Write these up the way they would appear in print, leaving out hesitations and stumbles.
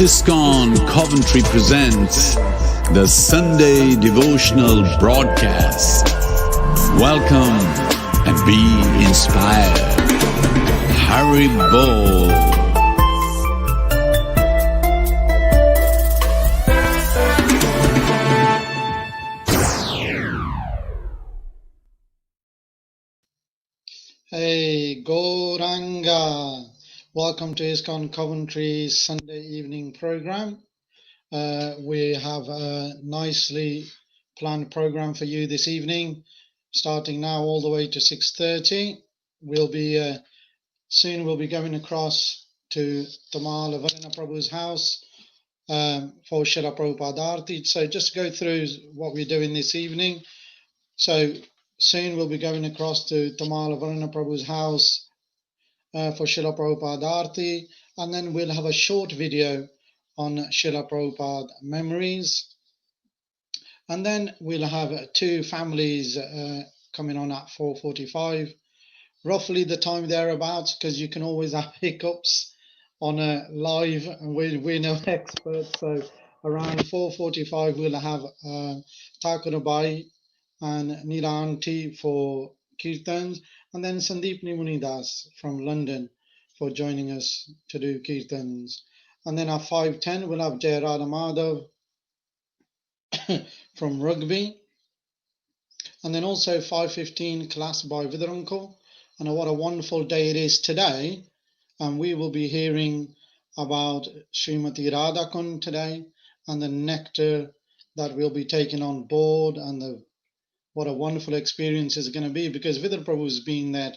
ISKCON Coventry presents the Sunday devotional broadcast. Welcome and be inspired. Haribol. Hey, Goranga. Welcome to ISKCON Coventry's Sunday evening program. We have a nicely planned program for you this evening, starting now all the way to 6:30. We'll be soon we'll be going across to Tamal Varana Prabhu's house for Srila Prabhupada Arati. So just go through what we're doing this evening. So soon we'll be going across to Tamal Varana Prabhu's house for Srila Prabhupada Arati, and then we'll have a short video on Srila Prabhupada memories, and then we'll have two families coming on at 4:45, roughly the time thereabouts, because you can always have hiccups on a live, and we're no experts. So around 4:45 we'll have Thakurabai and Neela Aunty for kirtans, and then Sandeep Munidas from London for joining us to do kirtans. And then at 5:10 we'll have Jai Radha Madhav from Rugby, and then also 5:15 class by Vidura. And what a wonderful day it is today, and we will be hearing about Srimati Radha Kunda today and the nectar that we'll be taking on board, and what a wonderful experience is going to be, because Vidura Prabhu has been there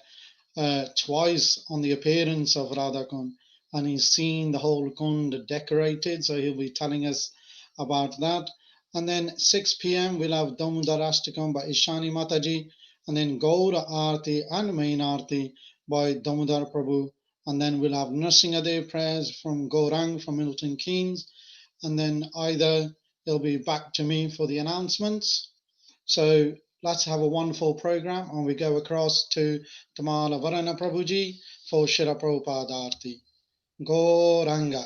twice on the appearance of Radha Kunda, and he's seen the whole Kund decorated, so he'll be telling us about that. And then 6 p.m. we'll have Damodar Ashtakam by Ishani Mataji, and then Gaura Arti and Main Arti by Damodar Prabhu, and then we'll have Narsingadev prayers from Gaurang from Milton Keynes, and then either it'll be back to me for the announcements. So let's have a wonderful program, and we go across to Tamala Varana Prabhuji for Srila Prabhupada Arti. Goranga.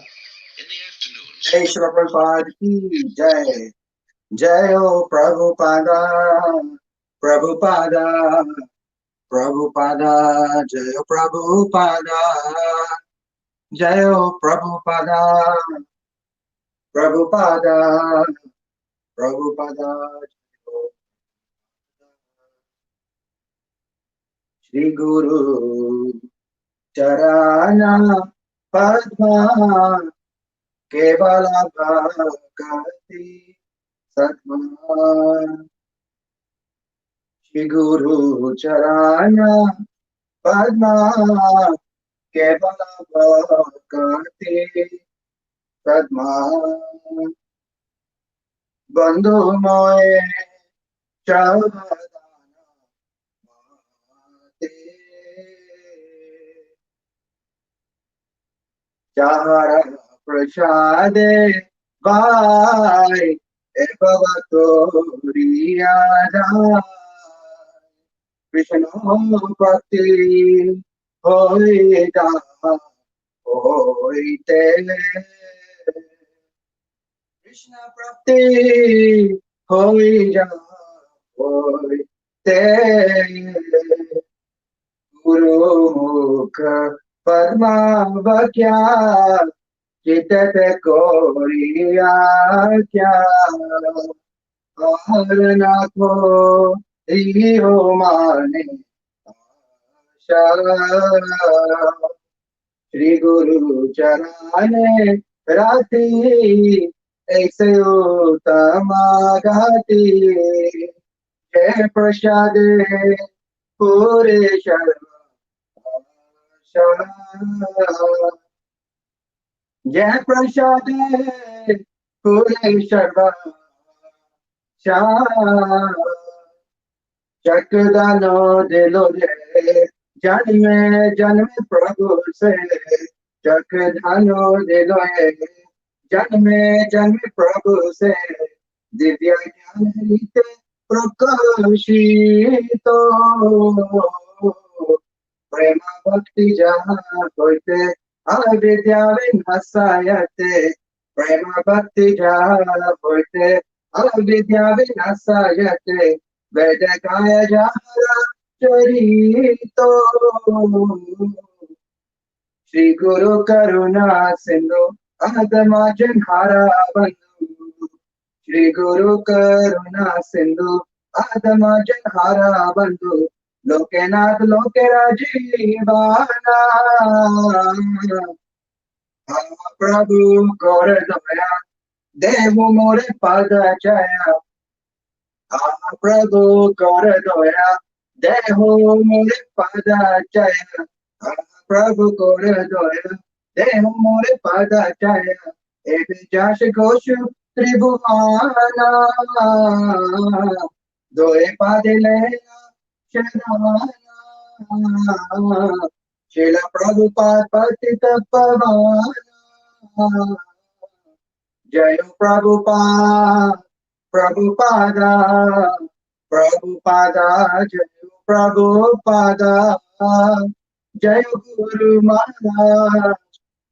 In the afternoons. Jai Srila Prabhupada ki Jai. Jai O Prabhupada, Prabhupada, Prabhupada, Jai O Prabhupada, Jai O Prabhupada, Prabhupada, Prabhupada. Shri Guru Charana Padma Kevala Bhakti Satma. Shri Guru Charana Padma Kevala Bhakti Satma. Bandhu Moye Chavadana Chahara Prashade Vai Evavato Riyada Krishna Bhakti Hoida Hoite Krishna Bhakti Hoida Hoite Guru Mukha Padma Vakya Chitate Koriya Kya Arna Ko Riho Mane Asha Shri Guru Charane Rati Aise Uttama Gati Jai Prashade Pure Sharva Jai Prashade Pure Sharva Chakdano Dilo Janme Janme Prabhu Se Chakdano Dilo Janme Janme Prabhu Se Divya Jnanite Prakashito Prema Bhakti Jaha Koite Avidya Vinhasayate Prema bhakti jaya hoite avidya vinasayate vedakaya jara charito. Shri Guru Karuna Sindhu Adama Janhara Bandhu. Shri Guru Karuna Sindhu Adama Janhara Bandhu. Lokenath Lokera Jivana. Prabhu Kore Daya Devu More Pada Jaya. Prabhu Kore Daya Devu More Pada Jaya. Prabhu Kore Daya Devu More Pada Jaya. Ebi Jash Goshu Tribhuvana Doe Padile Shadana Shila Prabhupada Patita Pavan Jayo Prabhupada Prabhupada Prabhupada Jayo Prabhupada Jayo Guru Maharaj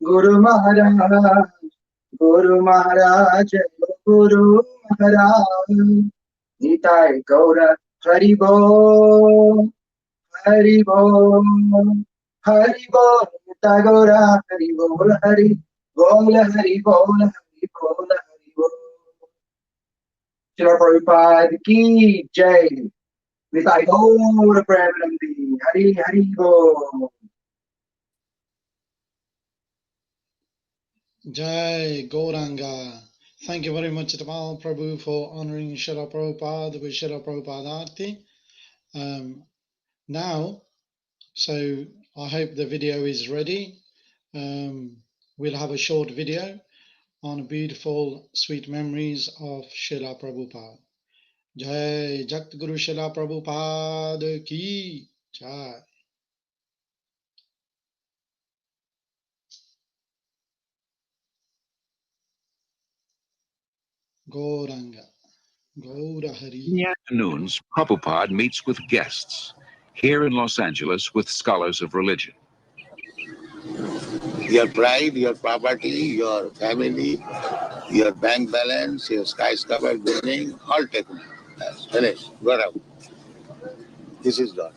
Guru Maharaj Guru Maharaj Jayo Guru Maharaj Nitai Gaura Haribo Haribo Haribo Tagora Haribo Hari Bol Hari Bol Hari Bol Hari Bol. Srila Prabhupada Ki Jai. Nitai Gaura Premanandi Hari Hari Bol. Jai Gauranga. Thank you very much, Tamal Prabhu, for honoring Srila Prabhupada with Srila Prabhupada Aarti. Now, so I hope the video is ready. We'll have a short video on beautiful, sweet memories of Srila Prabhupada. Jai Jagt Guru Srila Prabhupada Ki Jai. Gauranga. Gaura Hari. In the afternoons, Prabhupada meets with guests. Here in Los Angeles with scholars of religion. Your pride, your property, your family, your bank balance, your skyscraper building, all taken. That's finished. Got out. This is God.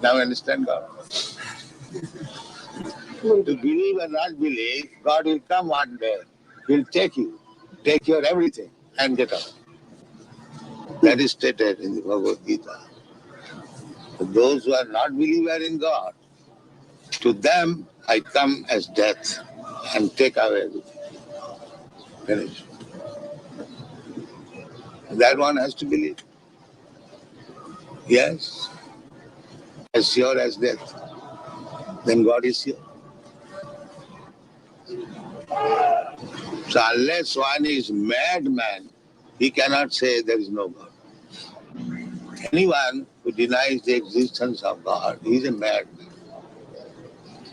Now understand God. To believe or not believe, God will come one day. He'll take you, take your everything, and get out. That is stated in the Bhagavad Gita. For those who are not believer in God, to them I come as death and take away everything. Finish. That one has to believe. Yes, as sure as death. Then God is here. So unless one is madman, he cannot say there is no God. Anyone who denies the existence of God is a madman.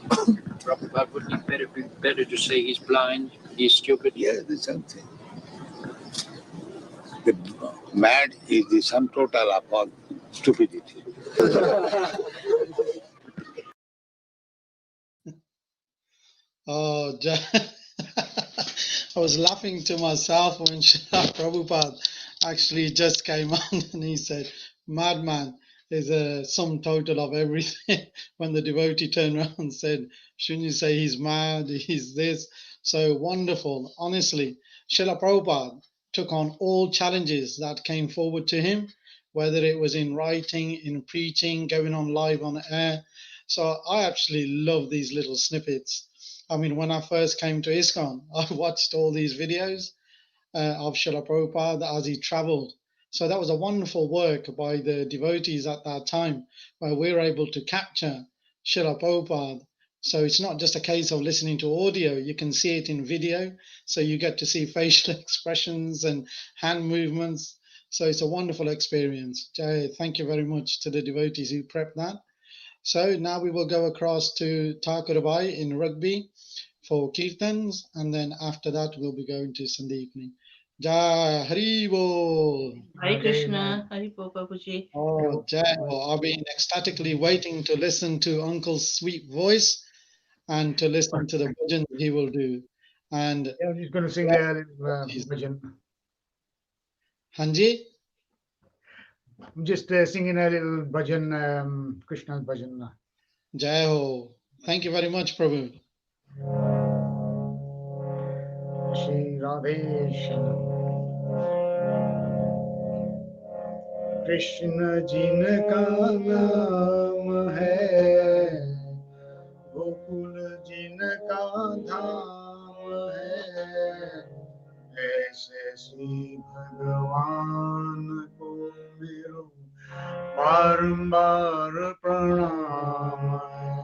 Prabhupada, wouldn't it be better to say he's blind, he's stupid? Yes, the same thing. The mad is the sum total upon stupidity. Oh, I was laughing to myself when Srila Prabhupada actually just came on and he said, madman is a sum total of everything. When the devotee turned around and said, shouldn't you say he's mad, he's this? So wonderful. Honestly, Srila Prabhupada took on all challenges that came forward to him, whether it was in writing, in preaching, going on live on air. So I actually love these little snippets. I mean, when I first came to ISKCON, I watched all these videos of Srila Prabhupada as he traveled. So that was a wonderful work by the devotees at that time, where we were able to capture Srila Prabhupada. So it's not just a case of listening to audio, you can see it in video. So you get to see facial expressions and hand movements. So it's a wonderful experience. Jai, thank you very much to the devotees who prepped that. So now we will go across to Thakurabai in Rugby for kirtans, and then after that we'll be going to Sandeepni. Jai Hari Bol. Hare Krishna, Hari Bol Babuji. Oh, Jai. Well, I've been ecstatically waiting to listen to Uncle's sweet voice and to listen to the bhajan he will do. And Yeah, I'm just going to sing a little bhajan. Hanji? I'm just singing a little bhajan, Krishna's bhajan. Jai Ho. Thank you very much, Prabhu. Shri Radhe Shyam. Krishna जिनका नाम है गोकुल जिनका धाम है ऐसे श्री भगवान को मेरो बारंबार प्रणाम है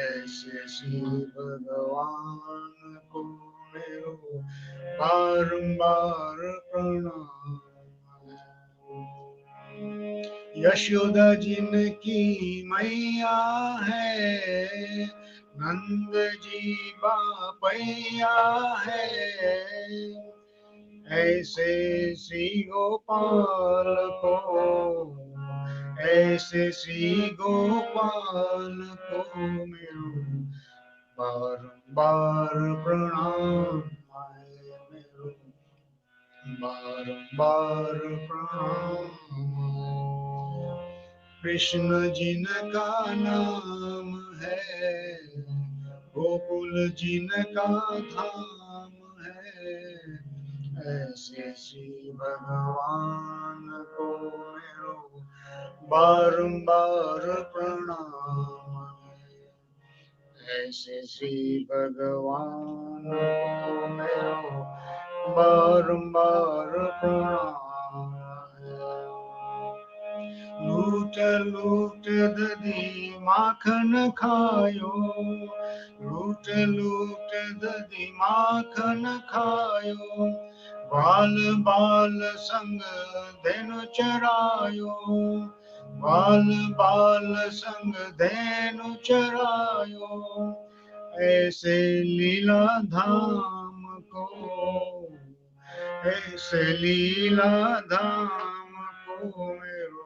ऐसे श्री भगवान को मेरो बारंबार प्रणाम यशोदा जिनकी मैया है नंद जी बापैया है ऐसे श्री गोपाल को ऐसे श्री गोपाल को मेरो बारंबार प्रणाम है मेरो बारंबार प्रणाम कृष्ण जिनका नाम है गोकुल जिनका धाम है ऐसे श्री भगवान को मेरो बारंबार प्रणाम ऐसे श्री भगवान को मेरो बारंबार प्रणाम लूट लूट दधी माखन खायो लूट लूट दधी माखन खायो बाल बाल संग धेनु चरायो बाल बाल संग धेनु चरायो ऐसे लीला धाम को ऐसे लीला धाम को मेरो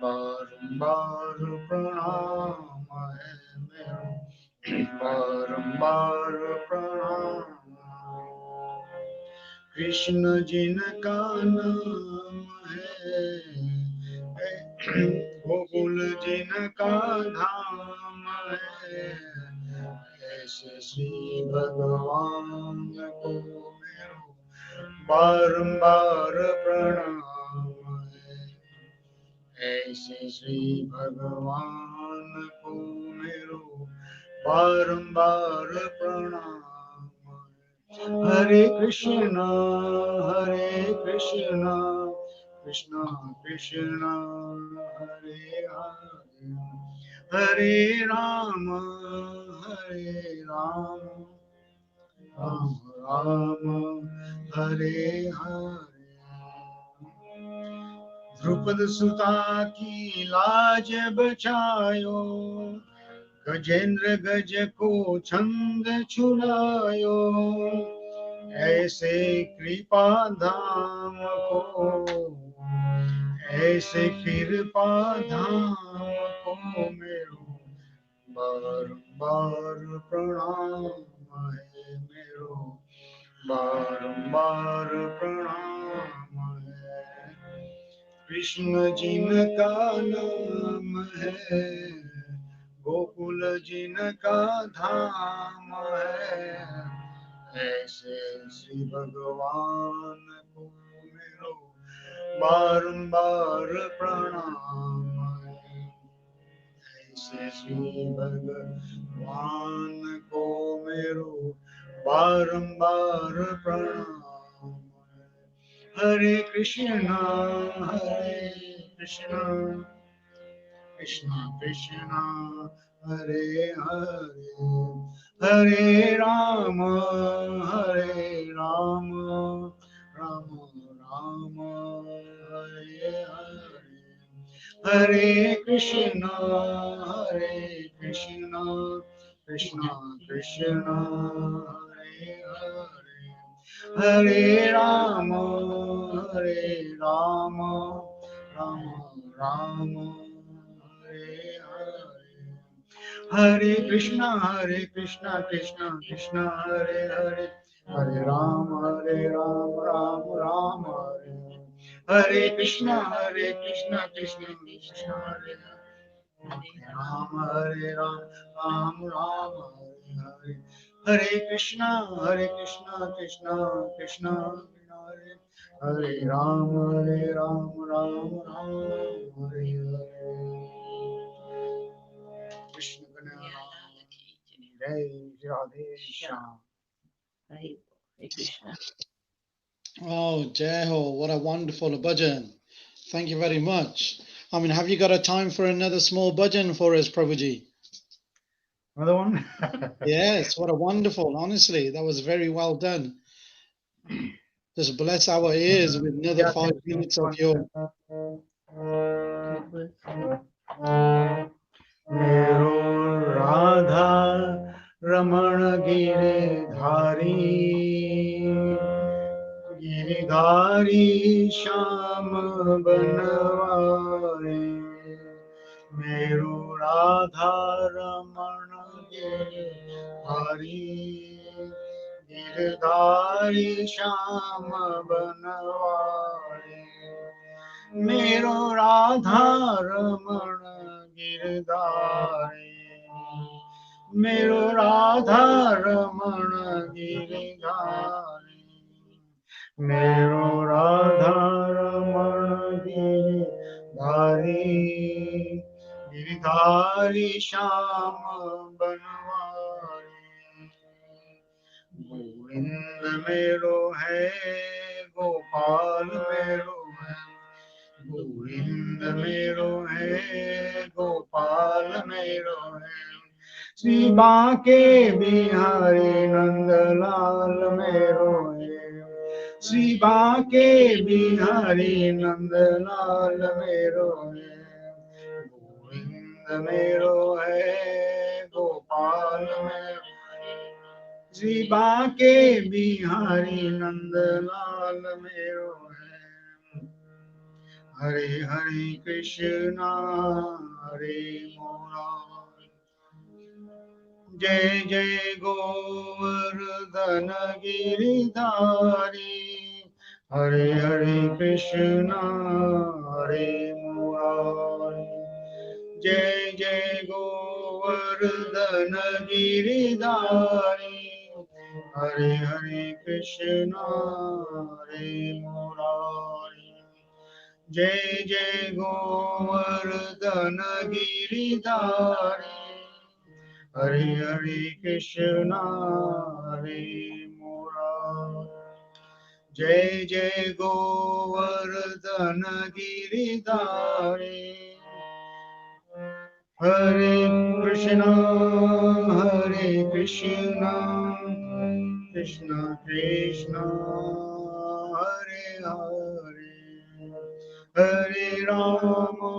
बारंबार प्रणाम है मेरो बारंबार प्रणाम कृष्ण जिनका नाम है गोकुल जिनका धाम है ऐसे श्री भगवान को मेरो बारंबार प्रणाम है ऐसे श्री भगवान को मेरो बारंबार प्रणाम हरे कृष्णा कृष्ण कृष्ण हरे हरे हरे राम राम राम हरे हरे द्रुपद सुता की लाज बचायो गजेंद्र गज को छंद छुड़ायो ऐसे कृपा धाम को ऐसे कृपा धाम को मेरो बारंबार प्रणाम है मेरो बारंबार प्रणाम है कृष्ण जिनका नाम है गोकुल जिनका धाम है ऐसे श्री भगवान को मेरो बारंबार प्रणाम है ऐसे श्री भगवान को मेरो बारंबार प्रणाम है हरे Krishna Krishna Krishna Hare Hare Hare Ram Ram Ram Hare Hare Hare Krishna Krishna Krishna Hare Hare Hare Ram Ram Ram Hare Hare Hare Krishna, Krishna Krishna, Hare Hare, Hare Ram, Ram Ram, Hare Hare. Hare Krishna, Krishna Krishna, Hare Hare. Ram, Ram Ram, Hare Hare. Hare Krishna, Krishna Krishna, Hare Hare. Ram, Ram Ram, Hare Hare. Krishna Jai Radhe Shyam. Hare Krishna. Oh, Jeho, what a wonderful bhajan. Thank you very much. I mean, have you got a time for another small bhajan for us, Prabhuji? Another one? Yes, what a wonderful, honestly, that was very well done. Just bless our ears with another 5 minutes of your... Mero Radha Ramana Giridhari Giridhari Sham Banware Mero Radha Ramana Giridhari Giridhari Sham Banware Mero Radha Ramana Giridhari Mero Radha Ramana Giridhari Mero Radha Ramana Giridhari Giridhari Sham Banwari Govind मेरो है गोपाल मेरो है गोविंद मेरो है गोपाल मेरो है श्री बांके बिहारी नंदलाल मेरो है श्री बांके बिहारी नंदलाल मेरो है गोविंद मेरो है गोपाल मेरो श्री बांके बिहारी नंदलाल मेरो है हरे हरे कृष्णा हरे मुरारी जय जय गोवर्धन गिरिधारी हरे हरे कृष्णा हरे मुरारी जय जय गोवर्धन गिरिधारी हरे हरे कृष्णा हरे मुरारी जय जय गोवर्धन गिरिधारी हरे हरे कृष्णा हरे मुरारी जय जय Govardhan Giridhari Hare Krishna, Krishna Krishna, Hare Hare, Hare Rama,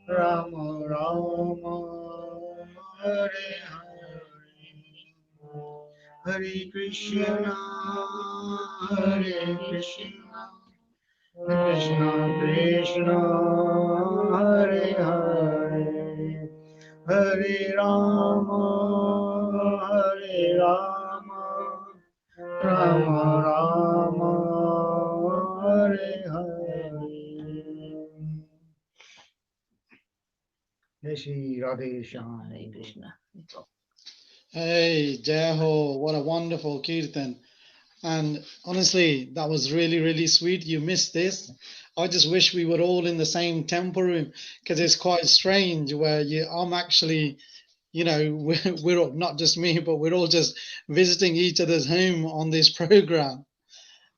Rama Rama, Hare Hare, Hare Krishna, Krishna Krishna Krishna, Hare Hare, Hare Rama, Rama Rama, Hare Hare. Jai Shri Radhe Shyam. Hare Krishna. Hey, Jeho, what a wonderful kirtan. And honestly, that was really, really sweet. You missed this. I just wish we were all in the same temple room because it's quite strange where I'm actually, we're all, not just me, but we're all just visiting each other's home on this program.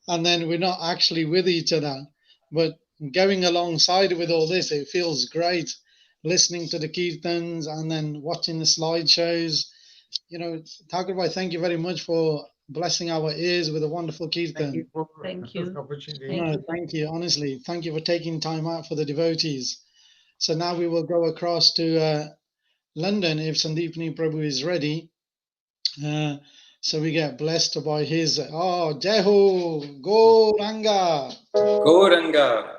And then we're not actually with each other. But going alongside with all this, it feels great listening to the kirtans and then watching the slideshows. Thakur Bhai, thank you very much for blessing our ears with a wonderful kirtan. Thank you. Thank you. Honestly, thank you for taking time out for the devotees. So now we will go across to London if Sandeepani Prabhu is ready. So we get blessed by his, Jehu, Go Ranga. Goranga.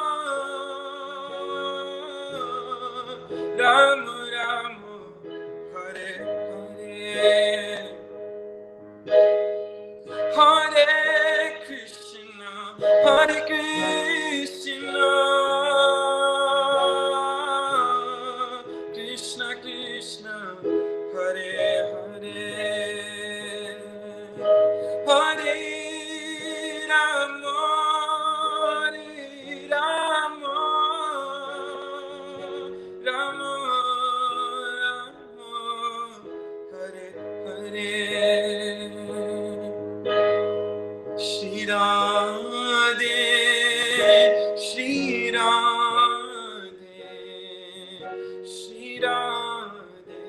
Rama Rama, Hare Hare, Hare Krishna, Hare Krishna, Krishna Krishna, Hare Hare, Hare Rama, Hare Rama, Rama Rama, Hare Hare. Shri Radhe, Shri Radhe, Shri Radhe,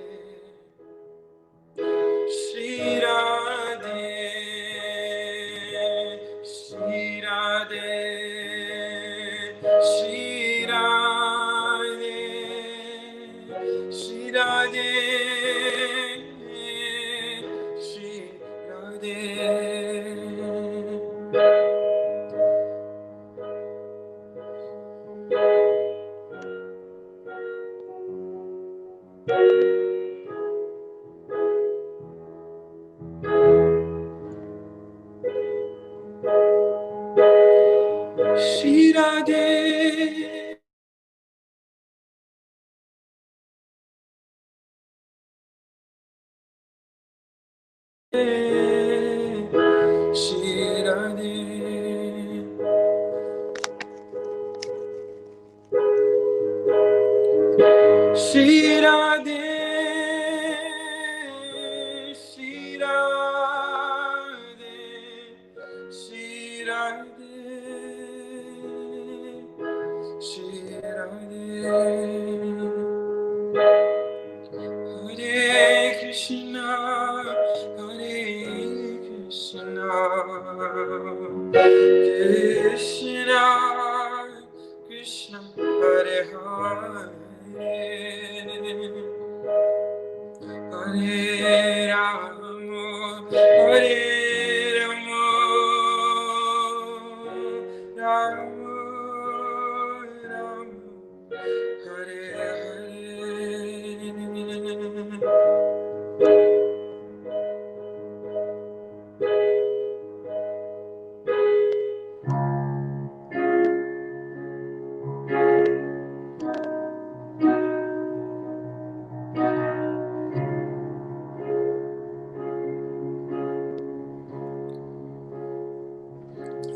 Shri Radhe, Shri Radhe, Shri Radhe, Shri Radhe, Shri Radhe. Shri Radhe, Shri Radhe, Shri Radhe, Shri Radhe, Shri Radhe, Shri Radhe. Hare Krishna, Hare Krishna, Krishna Krishna, Hare Hare, Hare Rama, Hare Rama, Rama Rama, Hare Hare.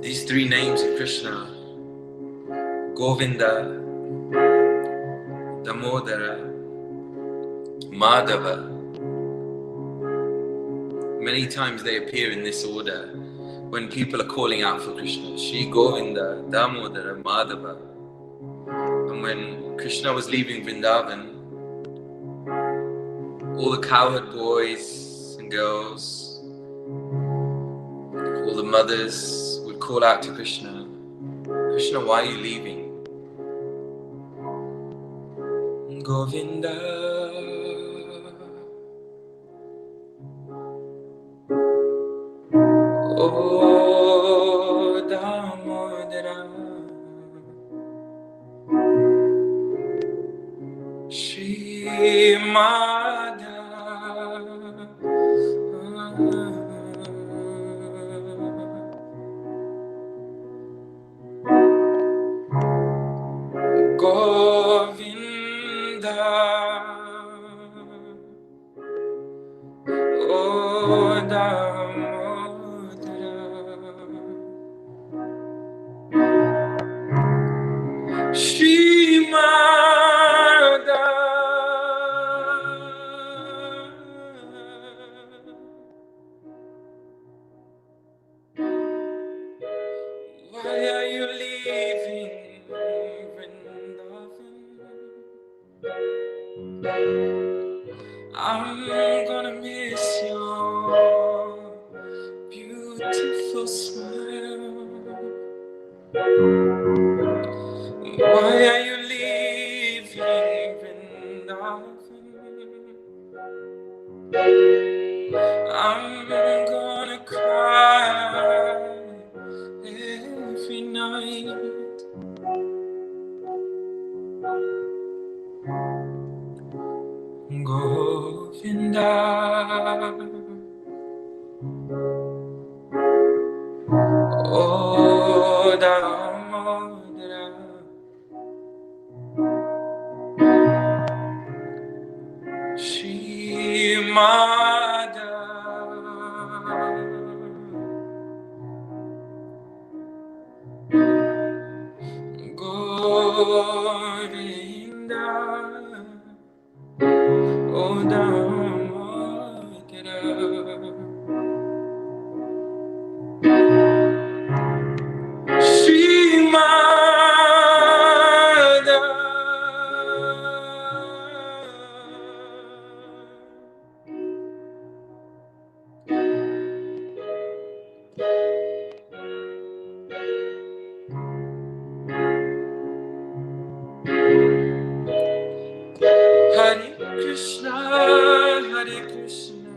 These three names of Krishna, Govinda, Damodara, Madhava, many times they appear in this order when people are calling out for Krishna, Shri Govinda, Damodara, Madhava. And when Krishna was leaving Vrindavan, all the cowherd boys and girls, all the mothers would call out to Krishna, Krishna, why are you leaving? Govinda, oh Damodara, Shri Madhava, Govinda, oh Damodara, Shri Madhava, why are you leaving Vrindavan? I'm gonna miss your beautiful smile. Why are you leaving Vrindavan? I'm gonna cry every night. Govinda, O Damodara, Shri Madhava, Govinda, O Damodara, Shri Madhava, Hare Krishna, Hare Krishna,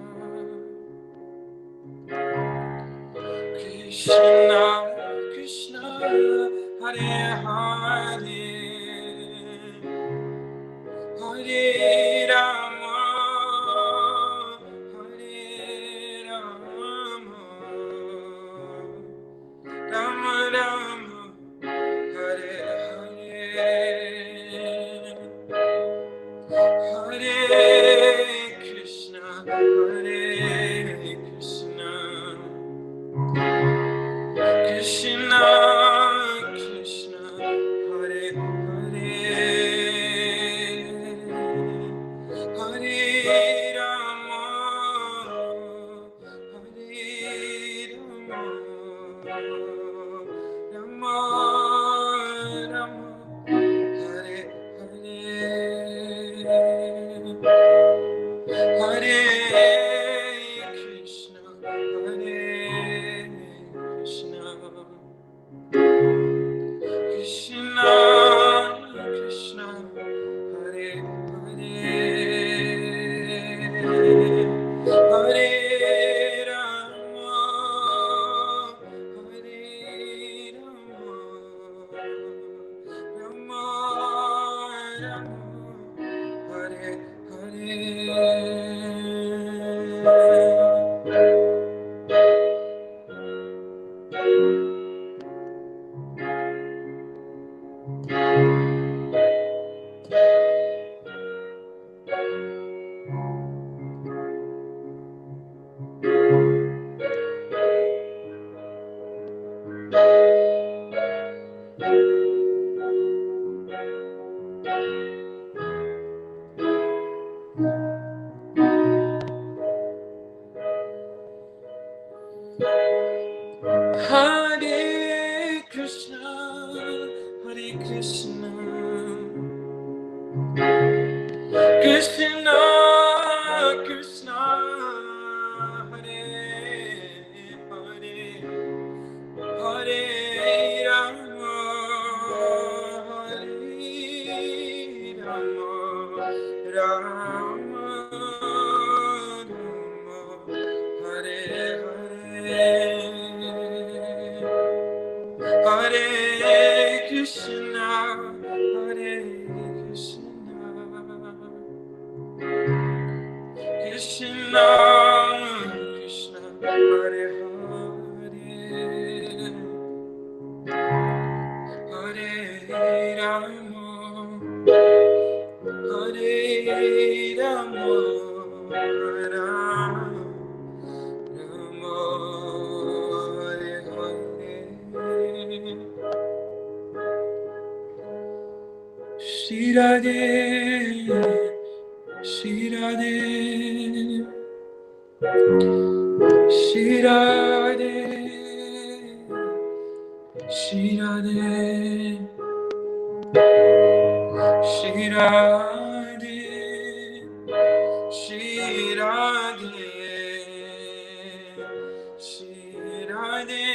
Krishna Krishna, Hare Hare, Hare Rama, Hare Rama, Rama Rama, Hare Hare, Hare Krishna, Hare Krishna, Krishna Krishna, Hare Hare, Hare Rama, Hare Rama, Rama Rama, Hare Hare, Hare Krishna, Hare Krishna, Krishna Krishna, Hare Hare, Hare Rama, Hare Rama, Rama Rama, Hare Hare. Hare Krishna, Hare Krishna, Krishna Krishna, Hare Hare, Hare Rama, Hare Rama, Rama Rama, Hare Hare, Hare Krishna, Hare Krishna, Krishna Krishna, Hare Hare, Hare Rama, Hare Rama, Rama Rama, Hare Hare. Shri Radhe, Shri Radhe, Shri Radhe, Shri Radhe, Shri Radhe, Shri Radhe, Shri Radhe,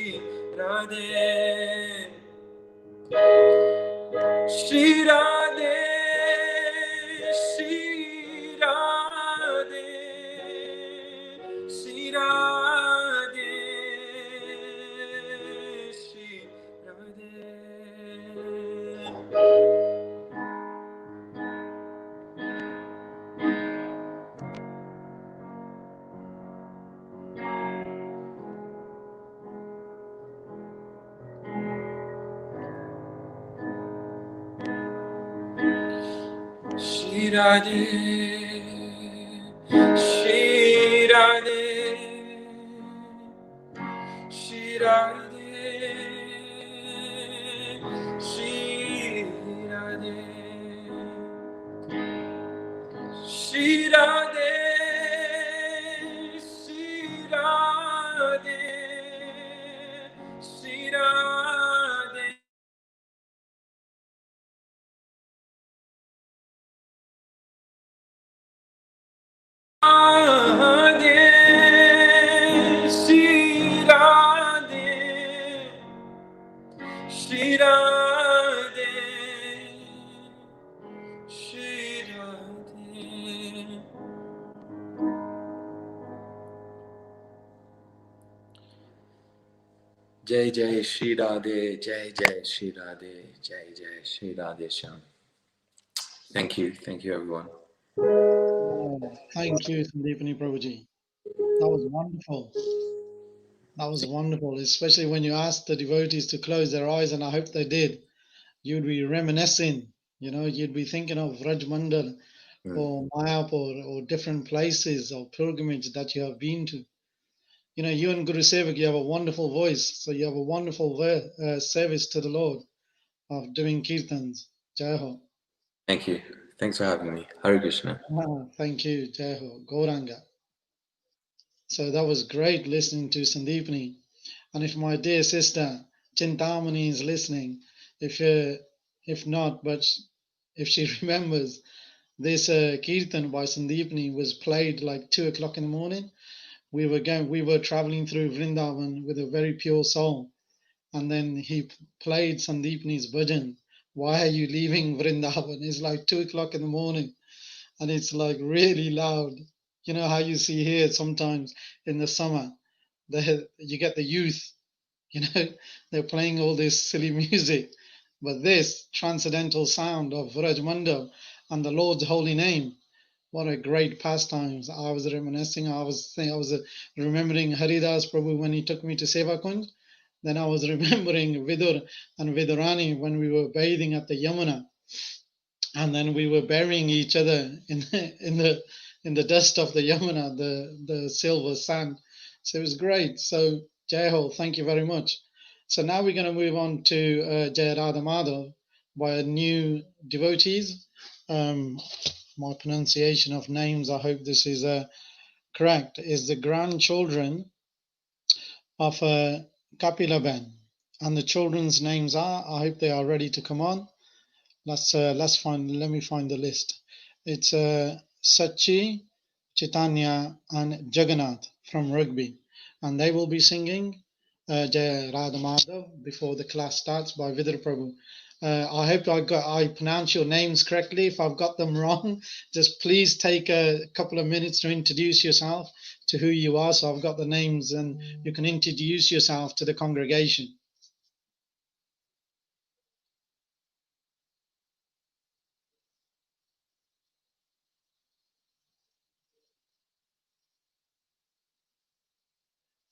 Shri Radhe, Shri Radhe, Shri Radhe, Shri Radhe, Shri Radhe. Radhe, Shri Radhe, Shri Radhe, Shri Radhe, Shri Radhe, Shri Radhe, Shri Radhe. Radhe, Shri Radhe, Shri Radhe, Shri Radhe. Jai Jai Shri Radhe, Jai Jai Shri Radhe, Jai Jai Shri Radhe Shyam. Thank you everyone. Oh, thank you, Sandeepani Prabhuji. That was wonderful. That was wonderful, especially when you asked the devotees to close their eyes, and I hope they did. You'd be reminiscing, you'd be thinking of Raj Mandal or Mayapur or different places or pilgrimage that you have been to. You and Guru Sevak, you have a wonderful voice, so you have a wonderful service to the Lord of doing kirtans. Jai Ho. Thank you. Thanks for having me. Hare Krishna. Thank you, Jai Ho. Gauranga. So that was great listening to Sandeepani. And if my dear sister Chintamani is listening, if not, but if she remembers, this kirtan by Sandeepani was played like 2 o'clock in the morning. We were traveling through Vrindavan with a very pure soul, and then he played Sandeepani's bhajan. Why are you leaving Vrindavan? It's like 2 o'clock in the morning, and it's like really loud. You know how you see here sometimes in the summer, you get the youth, they're playing all this silly music, but this transcendental sound of Rajmandal and the Lord's holy name, what a great pastimes. I was reminiscing, I was remembering Haridas Prabhu when he took me to Seva Kunj. Then I was remembering Vidur and Vidurani when we were bathing at the Yamuna, and then we were burying each other in the dust of the Yamuna, the silver sand. So it was great. So Jai Ho, thank you very much. So now we're going to move on to Jai Radha Madhav by a new devotees. My pronunciation of names, I hope this is correct, is the grandchildren of Kapila Ben. And the children's names are, I hope they are ready to come on. Let me find the list. It's Sachi, Chaitanya, and Jagannath from Rugby, and they will be singing Jai Radha Madhav before the class starts by Vidura Prabhu. I hope I pronounce your names correctly. If I've got them wrong, just please take a couple of minutes to introduce yourself to who you are. So I've got the names, and you can introduce yourself to the congregation.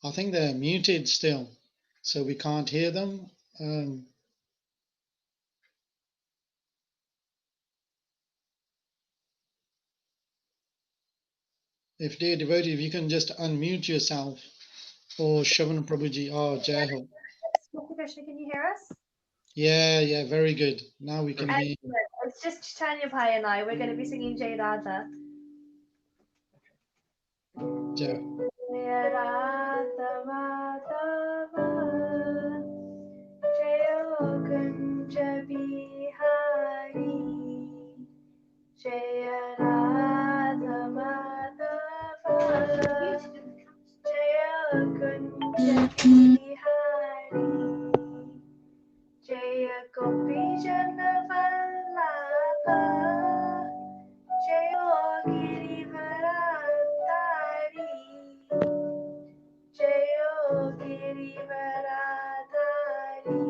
I think they're muted still, so we can't hear them. If dear devotee, if you can just unmute yourself, or Shavan Prabhuji, or Jai Ho. Krishna, can you hear us? Yeah, very good. Now we can hear you. It's just Chaitanya Bhai and I. We're going to be singing Jai Radha. Jai Jai Radha Madhava, Jai Kunja Bihari, Jai Radha Madhava, Jai Kunja Bihari, Jaya Gopi Jana Vallabha, Jaya Giri Varadhari, Jaya Giri Varadhari,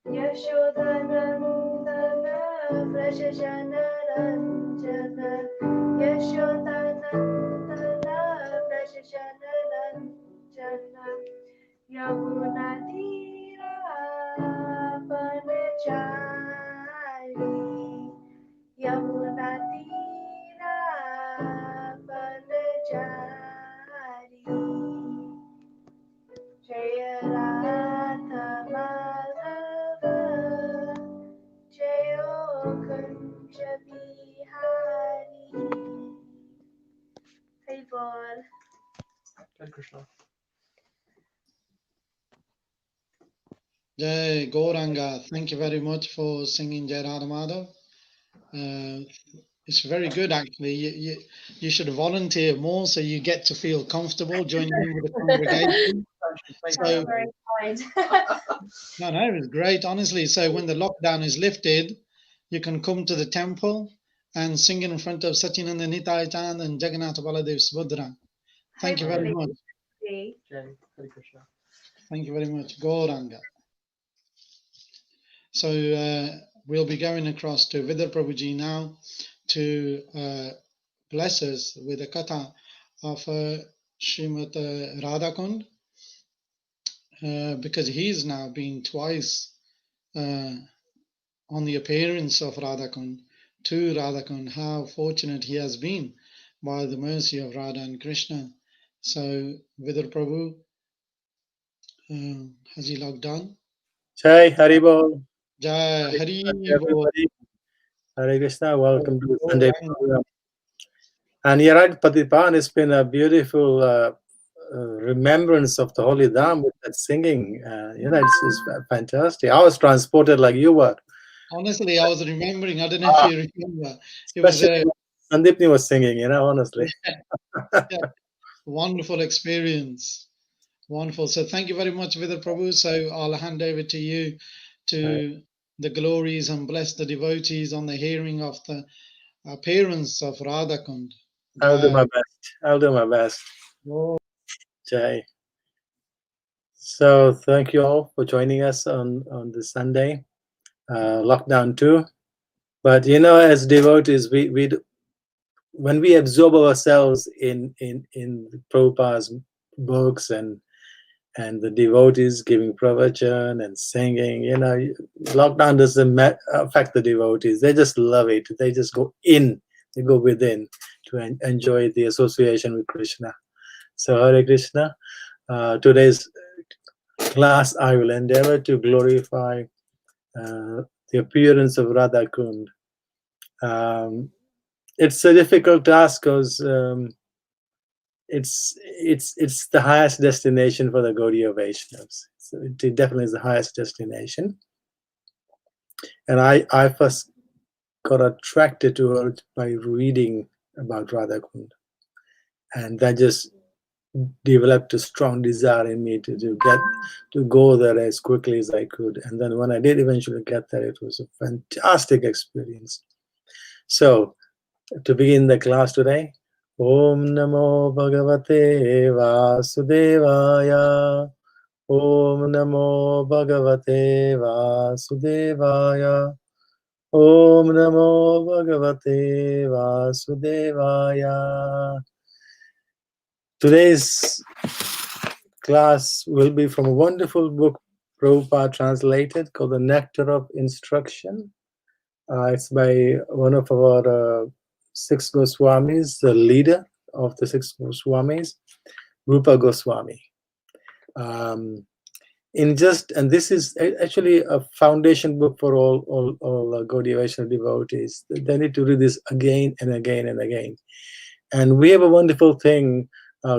Yashodanandana Vrajajana Ranjana, Yashodanandana Vrajajana Ranjana, Yamunatira Panachari, Krishna. Jai Gauranga, thank you very much for singing Jai Radha Madhav. It's very good, actually. You should volunteer more so you get to feel comfortable joining in with the congregation. That's So, very kind. no, it's great, honestly. So when the lockdown is lifted, you can come to the temple and sing in front of Sachinanda Nitai Chand and Jagannath Baladev Subhadra. Thank you very much. Jai Hare Krishna. Thank you very much, Gauranga. So we'll be going across to Vidura Prabhuji now to bless us with a katha of Srimad Radha Kunda, because he's now been twice on the appearance of Radha Kunda, to Radha Kunda, how fortunate he has been by the mercy of Radha and Krishna. So Vidura Prabhu, has he logged on? Jai Haribol. Jai Hari Bol. Everybody. Hare Krishna. Welcome to the Sunday program. And you're right, Patipan, it's been a beautiful remembrance of the Holy Dham with that singing. It's fantastic. I was transported like you were. Honestly, I was remembering, I don't know if you remember. It was Especially when Sandipni was singing, honestly. yeah, wonderful experience. Wonderful. So thank you very much, Vidura Prabhu. So I'll hand over to you to the glories and bless the devotees on the hearing of the appearance of Radha Kunda. I'll do my best. Oh. Jai. So thank you all for joining us on this Sunday, lockdown too. But as devotees, we when we absorb ourselves in Prabhupada's books and the devotees giving pravachan and singing, lockdown doesn't affect the devotees. They just love it. They just go in. They go within to enjoy the association with Krishna. So Hare Krishna. Today's class, I will endeavor to glorify the appearance of Radha Kunda. It's a difficult task because it's the highest destination for the Gaudiya Vaishnavas. So it definitely is the highest destination. And I first got attracted to her by reading about Radha Kunda. And that just developed a strong desire in me to go there as quickly as I could. And then when I did eventually get there, it was a fantastic experience. So to begin the class today, Om Namo Bhagavate Vasudevaya. Om Namo Bhagavate Vasudevaya. Om Namo Bhagavate Vasudevaya. Today's class will be from a wonderful book Prabhupada translated called The Nectar of Instruction. It's by one of our 6 Goswamis, the leader of the 6 Goswamis, Rupa Goswami. And this is actually a foundation book for all Gaudiya Vaishnava devotees. They need to read this again and again and again. And we have a wonderful thing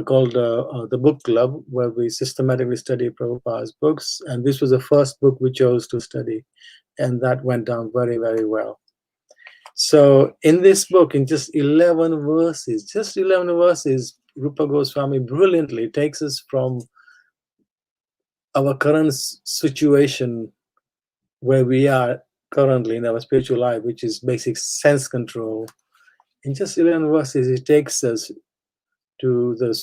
called the book club, where we systematically study Prabhupada's books. And this was the first book we chose to study. And that went down very, very well. So in this book, in just 11 verses, Rupa Goswami brilliantly takes us from our current situation where we are currently in our spiritual life, which is basic sense control. In just 11 verses, it takes us to the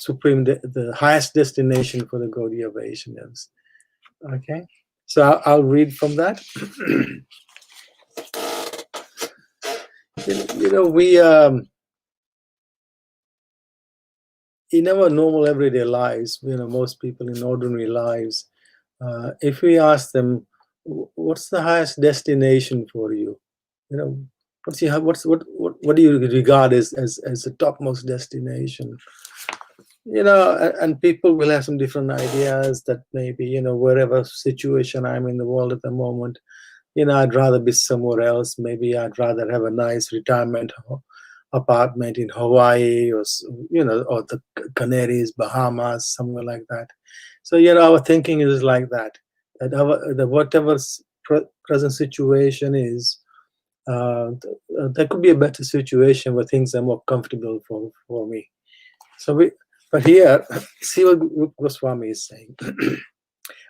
the highest destination for the Gaudiya Vaishnavas. Okay, so I'll read from that. We in our normal everyday lives, most people in ordinary lives, if we ask them, what's the highest destination for you? What do you regard as the topmost destination? And people will have some different ideas that maybe, wherever situation I'm in the world at the moment, I'd rather be somewhere else. Maybe I'd rather have a nice retirement apartment in Hawaii or or the Canaries, Bahamas, somewhere like that. So our thinking is like that whatever present situation is, there could be a better situation where things are more comfortable for me. But here, see what Goswami is saying.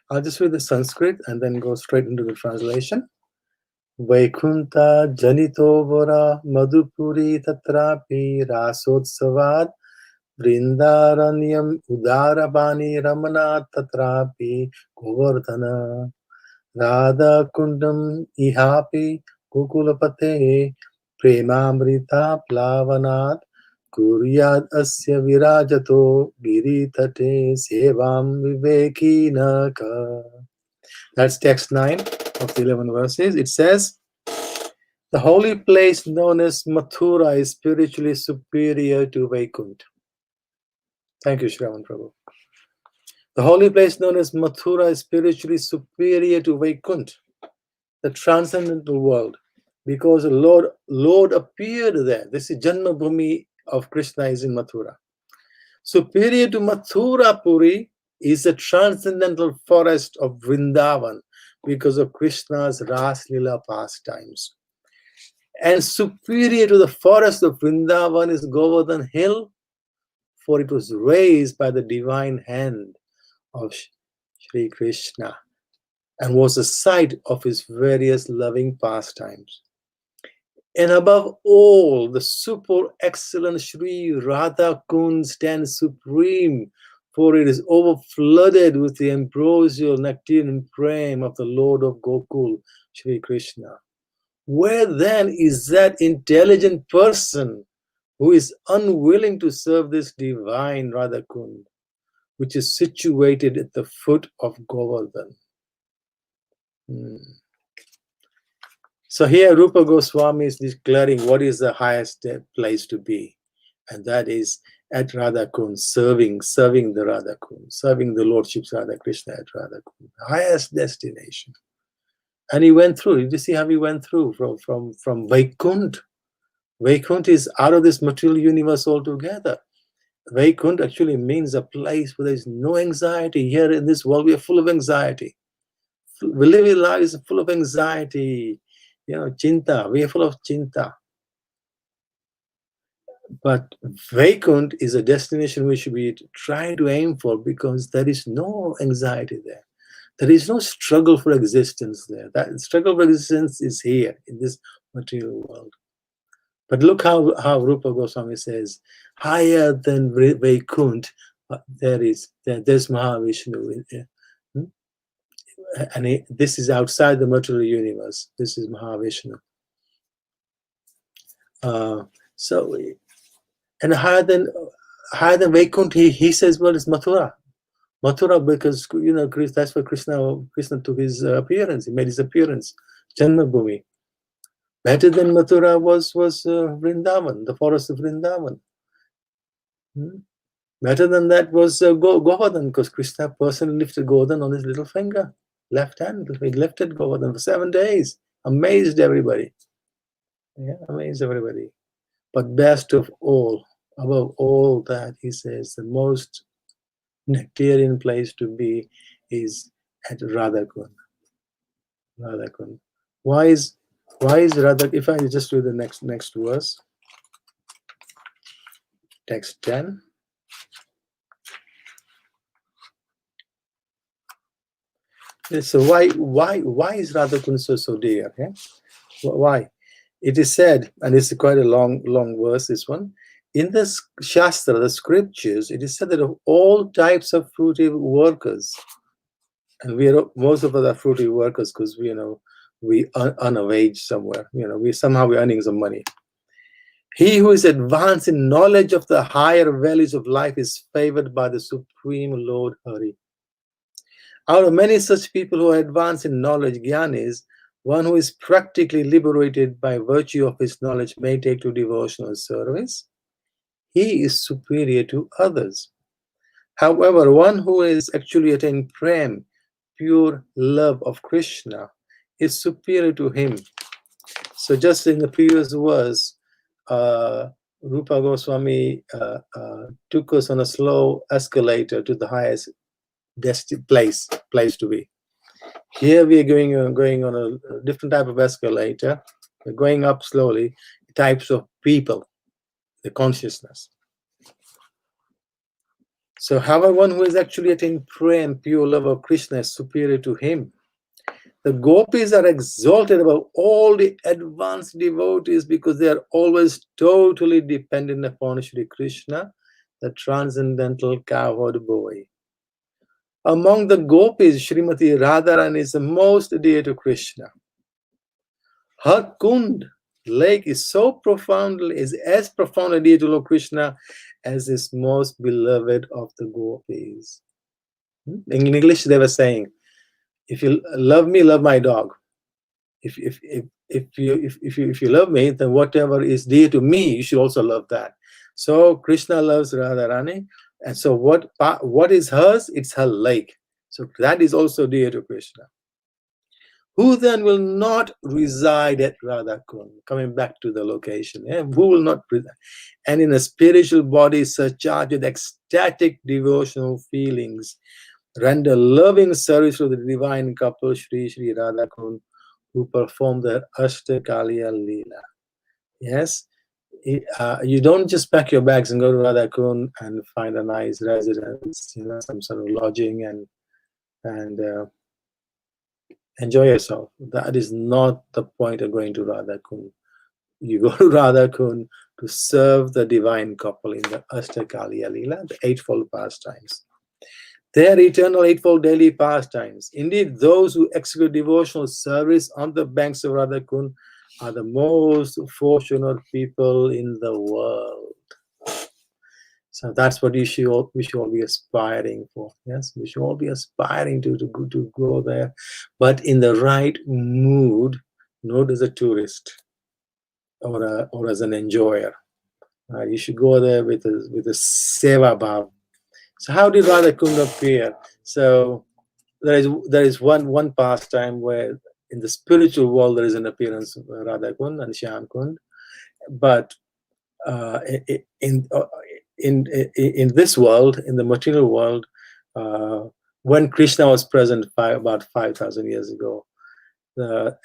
I'll just read the Sanskrit and then go straight into the translation. Vaikunta janito vara madhupuri tatrapi rasotsavad vrindaranyam udarabani ramana tatrapi govardhana Radha Kundam ihapi kukulapate premamrita plavanat kuryad asya virajato giritate sevam vivekinaka. That's text 9 of the 11 verses. It says, the holy place known as Mathura is spiritually superior to Vaikuntha. Thank you, Shravan Prabhu. The holy place known as Mathura is spiritually superior to Vaikuntha, the transcendental world, because the Lord appeared there. This is Janma Bhumi of Krishna is in Mathura. Superior to Mathura Puri is the transcendental forest of Vrindavan because of Krishna's Ras Lila pastimes. And superior to the forest of Vrindavan is Govardhan Hill, for it was raised by the divine hand of Sri Krishna and was the site of his various loving pastimes. And above all, the super excellent Sri Radha Kunda stands supreme, for it is overflooded with the ambrosial nectarian prem of the Lord of Gokul, Sri Krishna. Where then is that intelligent person who is unwilling to serve this divine Radha Kunda, which is situated at the foot of Govardhan? So here Rupa Goswami is declaring what is the highest place to be, and that is at Radha Kunda, serving the Radha Kunda, serving the Lordship Radha Krishna at Radha Kunda, highest destination. And he went through. Did you see how he went through from Vaikuntha? Vaikuntha is out of this material universe altogether. Vaikuntha actually means a place where there is no anxiety. Here in this world, we are full of anxiety. We live in lives full of anxiety, chinta. We are full of chinta. But Vaikuntha is a destination we should be trying to aim for because there is no anxiety there. There is no struggle for existence there. That struggle for existence is here in this material world. But look how Rupa Goswami says, higher than Vaikuntha, there's Mahavishnu. And this is outside the material universe. This is Mahavishnu. And higher than Vaikuntha, he says, well, it's Mathura. Mathura, because that's where Krishna took his appearance. He made his appearance. Janmabhumi. Better than Mathura was Vrindavan, the forest of Vrindavan. Better than that was Govardhan, because Krishna personally lifted Govardhan on his little finger, left hand. He lifted Govardhan for 7 days. Amazed everybody. Yeah, amazed everybody. But best of all, above all that, he says, the most nectarian place to be is at Radha Kunda. Radha Kunda. Why is Radha? If I just do the next verse, text 10. So why is Radha Kunda so dear? Yeah? Why? It is said, and it's quite a long verse, this one. In the Shastra, the scriptures, it is said that of all types of fruity workers, and most of us are fruity workers because we earn a wage somewhere. We're earning some money. He who is advanced in knowledge of the higher values of life is favored by the Supreme Lord Hari. Out of many such people who are advanced in knowledge, Gyanis, one who is practically liberated by virtue of his knowledge may take to devotional service. He is superior to others. However, one who is actually attained prem, pure love of Krishna, is superior to him. So just in the previous verse, Rupa Goswami took us on a slow escalator to the highest place to be. Here we are going on a different type of escalator. We're going up slowly, types of people, the consciousness. So however, one who is actually attained prem, pure love of Krishna, is superior to him. The gopis are exalted above all the advanced devotees because they are always totally dependent upon Shri Krishna, the transcendental cowherd boy. Among the gopis, Srimati Radharani is the most dear to Krishna. Her Kund lake is as profoundly dear to Lord Krishna as is most beloved of the gopis. In English, they were saying, if you love me, love my dog. If you love me, then whatever is dear to me, you should also love that. So Krishna loves Radharani, and so what is hers? It's her lake. So that is also dear to Krishna. Who then will not reside at Radha Kund? Coming back to the location, who will not reside? And in a spiritual body surcharged with ecstatic devotional feelings, render loving service to the divine couple Shri Shri Radha Kund, who perform their Ashtakaliya Leela. Yes, you don't just pack your bags and go to Radha Kund and find a nice residence, some sort of lodging and enjoy yourself. That is not the point of going to Radha Kund. You go to Radha Kund to serve the divine couple in the Ashtakaliya Leela, the eightfold pastimes. They are eternal eightfold daily pastimes. Indeed, those who execute devotional service on the banks of Radha Kund are the most fortunate people in the world. So that's what we should all be aspiring for. Yes, we should all be aspiring to go there, but in the right mood, not as a tourist or as an enjoyer. You should go there with a seva bhav. So how did Radha Kund appear? So there is one pastime where in the spiritual world there is an appearance of Radha Kund and Shyam Kund, but in this world, in the material world, when Krishna was present about 5,000 years ago,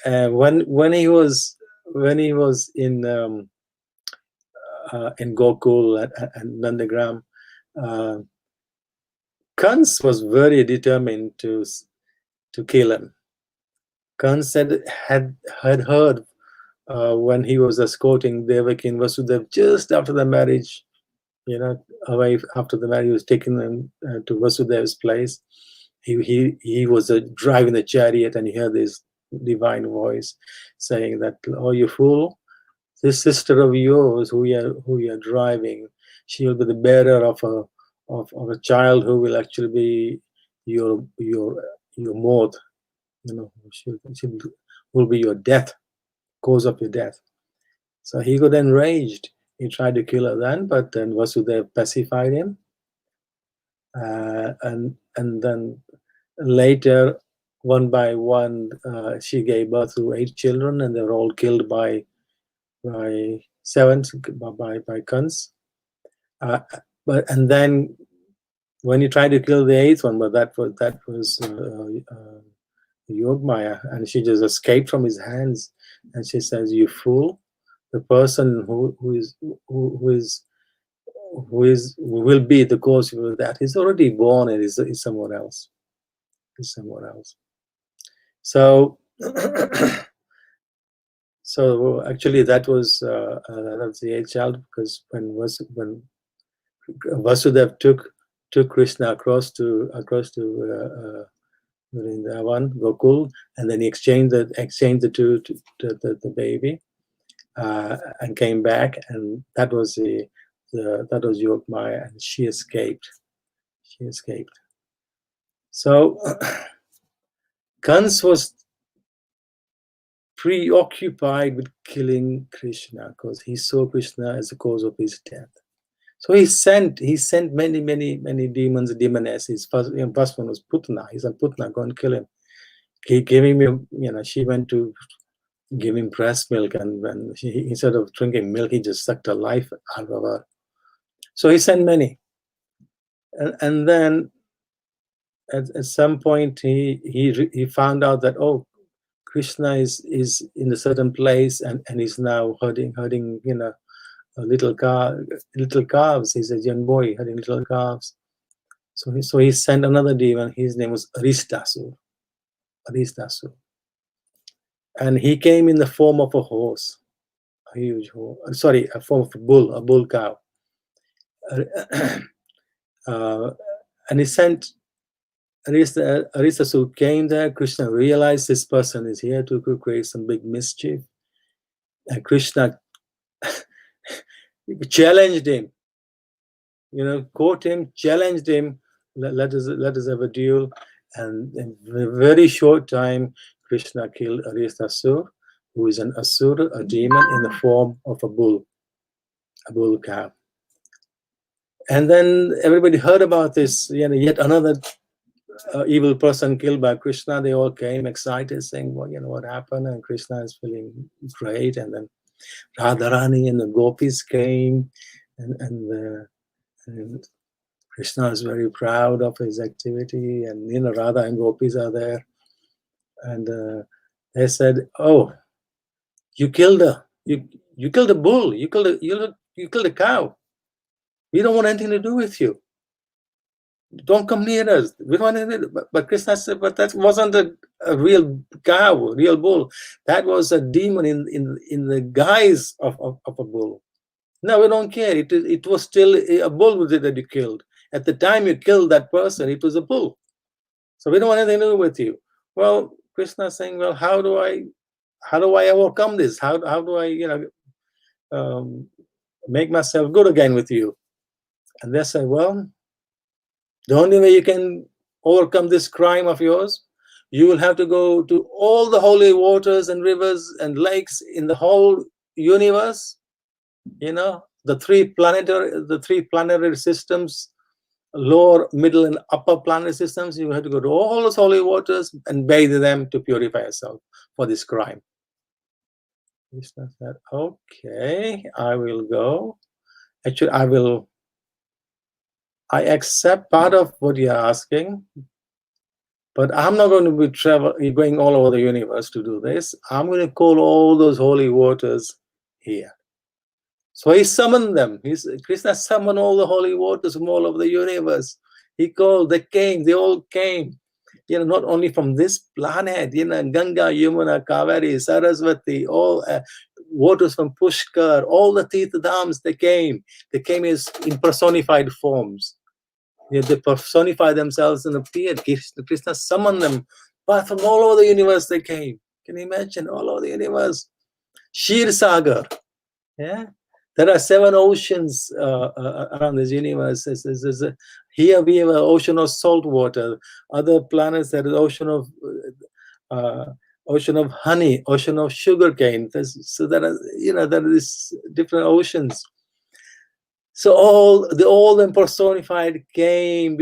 and when he was in Gokul and Nandagram, Kans was very determined to kill him. Kans had heard when he was escorting Devaki and Vasudev just after the marriage, away after the marriage, he was taking them to Vasudev's place. He was driving the chariot, and he heard this divine voice saying that, "Oh, you fool! This sister of yours, who you are driving, she will be the bearer of a child who will actually be your maut. She will be your death, cause of your death." So he got enraged. He tried to kill her then, but then Vasudev pacified him. And then later, one by one, she gave birth to 8 children, and they were all killed by Kans. And then when he tried to kill the 8th one, but that was Yogmaya, and she just escaped from his hands. And she says, "You fool! The person who will be the cause of that, he's already born and is somewhere else. He's somewhere else." So, so actually, that was the 8th child, because when Vasudev took Krishna across to Vrindavan, Gokul, and then he exchanged the two to the baby, and came back, and that was Yogmaya, and she escaped. So Kans was preoccupied with killing Krishna because he saw Krishna as the cause of his death. So he sent many demons, demonesses. First one was Putna. He said, "Putna, go and kill him." He gave him, she went to give him breast milk, and when instead of drinking milk, he just sucked the life out of her. So he sent many, and then at some point he found out that, oh, Krishna is in a certain place, and he's now herding little calves. He's a young boy herding little calves. So he sent another demon. His name was Aristasur. And he came in the form of a horse, a huge horse. Sorry, a form of a bull cow. And he sent Aristasur came there. Krishna realized this person is here to create some big mischief. And Krishna challenged him, caught him, challenged him, let us have a duel. And in a very short time, Krishna killed Aristasur, who is an asura, a demon in the form of a bull cow. And then everybody heard about this, yet another evil person killed by Krishna. They all came excited, saying, well, what happened? And Krishna is feeling great. And then Radharani and the gopis came, and Krishna is very proud of his activity, and Radha and gopis are there, and they said, "Oh, you killed her! You killed a bull! You killed a cow! We don't want anything to do with you. Don't come near us. We don't want anything." But Krishna said, "But that wasn't a real cow, real bull. That was a demon in the guise of a bull. No, we don't care. It was still a bull that you killed. At the time you killed that person, it was a bull. So we don't want anything to do with you." Well, Krishna is saying, well, how do I overcome this? How do I make myself good again with you? And they said, well, the only way you can overcome this crime of yours, you will have to go to all the holy waters and rivers and lakes in the whole universe, the three planetary systems, lower, middle, and upper planetary systems. You have to go to all those holy waters and bathe them to purify yourself for this crime. Krishna said, okay, I will go. Actually, I accept part of what you're asking, but I'm not going to be going all over the universe to do this. I'm going to call all those holy waters here. So he summoned them. Krishna summoned all the holy waters from all over the universe. He called, they all came. Not only from this planet, Ganga, Yamuna, Kaveri, Saraswati, all waters from Pushkar, all the Tirthadhams, they came. They came in personified forms. They personified themselves and appeared. Krishna summoned them. But from all over the universe they came. Can you imagine? All over the universe. Shir Sagar. Yeah? There are 7 oceans around this universe. Here we have an ocean of salt water. Other planets, there is ocean of honey, ocean of sugarcane. So there are, there are these different oceans. So all them personified came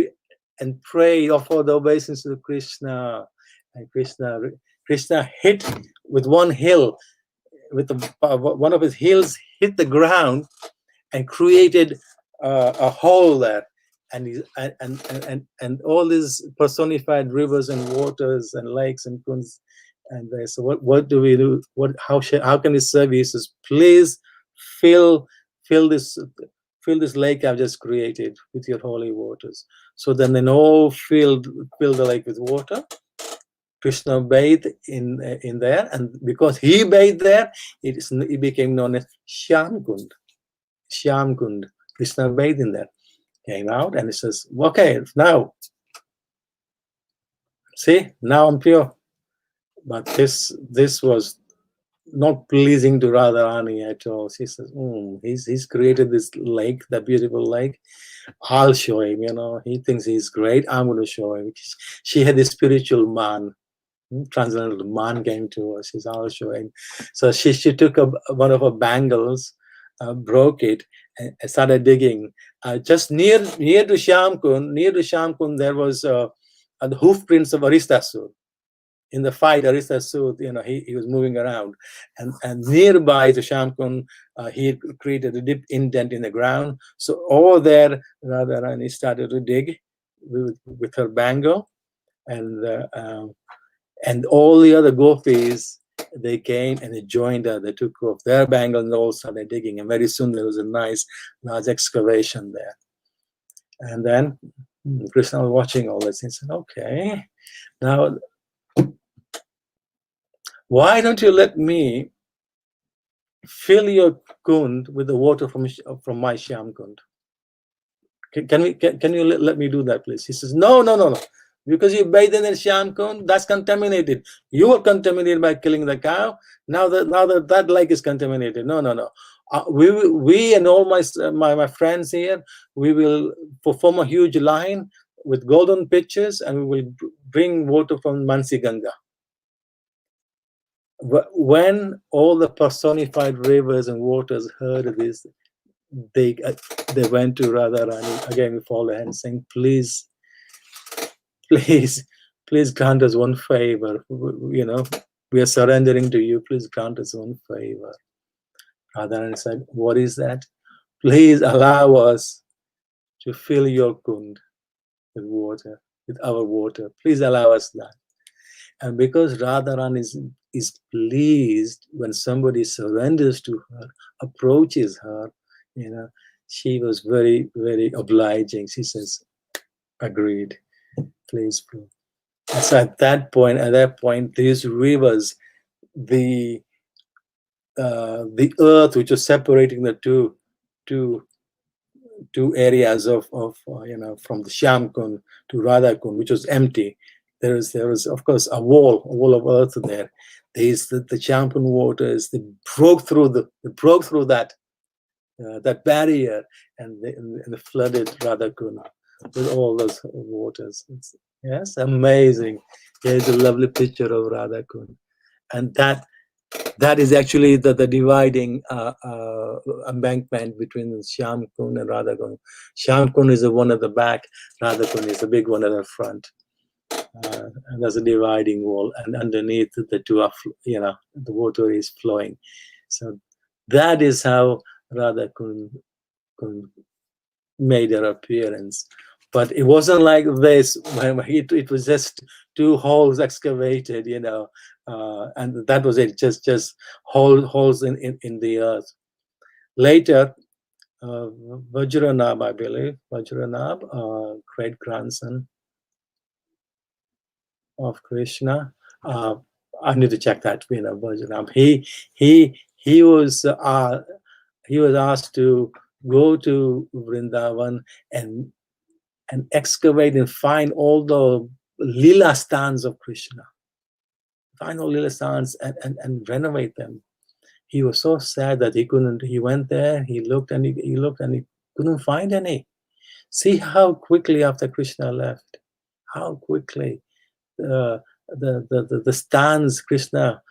and prayed, offered obeisance to Krishna. And Krishna hit with one hill, with one of his heels hit the ground and created a hole there. And all these personified rivers and waters and lakes and kunds. And they said, what do we do? How can we serve you? He says, please fill this lake I've just created with your holy waters. So then they all filled the lake with water. Krishna bathed in there, and because he bathed there, it became known as Shyam Kund. Shyam Kund. Krishna bathed in there. Came out and he says, okay, now, see, now I'm pure. But this was not pleasing to Radharani at all. She says, he's created this lake, that beautiful lake. I'll show him, he thinks he's great. I'm going to show him. She had this spiritual man, transcendental man came to her. She says, I'll show him. So she took one of her bangles, broke it, and started digging. Just near to Shyam Kund, there was the hoof prints of Aristasur. in the fight, Arisa suit, he was moving around, and nearby the Shamkund, he created a deep indent in the ground. So over there, Radharani started to dig with her bangle, and all the other gopis, they came and they joined her. They took off their bangle and all started digging, and very soon there was a nice large excavation there. And then Krishna was watching all this. He said, "Okay, now why don't you let me fill your kund with the water from my Shyam Kund? Can you let me do that, please?" He says, No. Because you bathe in the Shyam Kund, that's contaminated. You were contaminated by killing the cow. Now that lake is contaminated. No. We and all my friends here, we will perform a huge line with golden pitchers, and we will bring water from Mansi Ganga. When all the personified rivers and waters heard this, they went to Radharani again with all their hands, saying, please grant us one favor. We are surrendering to you. Please grant us one favor. Radharani said, what is that? Please allow us to fill your kund with water, with our water. Please allow us that. And because Radharani is pleased when somebody surrenders to her, approaches her, she was very, very obliging. She says, agreed, please. So at that point, these rivers, the earth which was separating the two areas of from the Shyam Kund to Radha Kund, which was empty. There was of course a wall of earth there. The Shyam Kund waters, they broke through that barrier, and they flooded Radha Kund with all those waters. Yes, amazing. Here's a lovely picture of Radha Kund, and that is actually the dividing embankment between Shyam Kund and Radha Kund. Shyam Kund is the one at the back, Radha Kund is the big one at the front. And there's a dividing wall, and underneath the two are, the water is flowing. So that is how Radha Kund made her appearance. But it wasn't like this. It was just two holes excavated, and that was it. Just holes in the earth. Later, Vajranab, I believe, great grandson of Krishna. I need to check that. Vajranab. He was asked to go to Vrindavan and excavate and find all the lila stands of Krishna. Find all lila stands and renovate them. He was so sad that he couldn't. He went there. He looked and he couldn't find any. See how quickly after Krishna left, how quickly the stands Krishna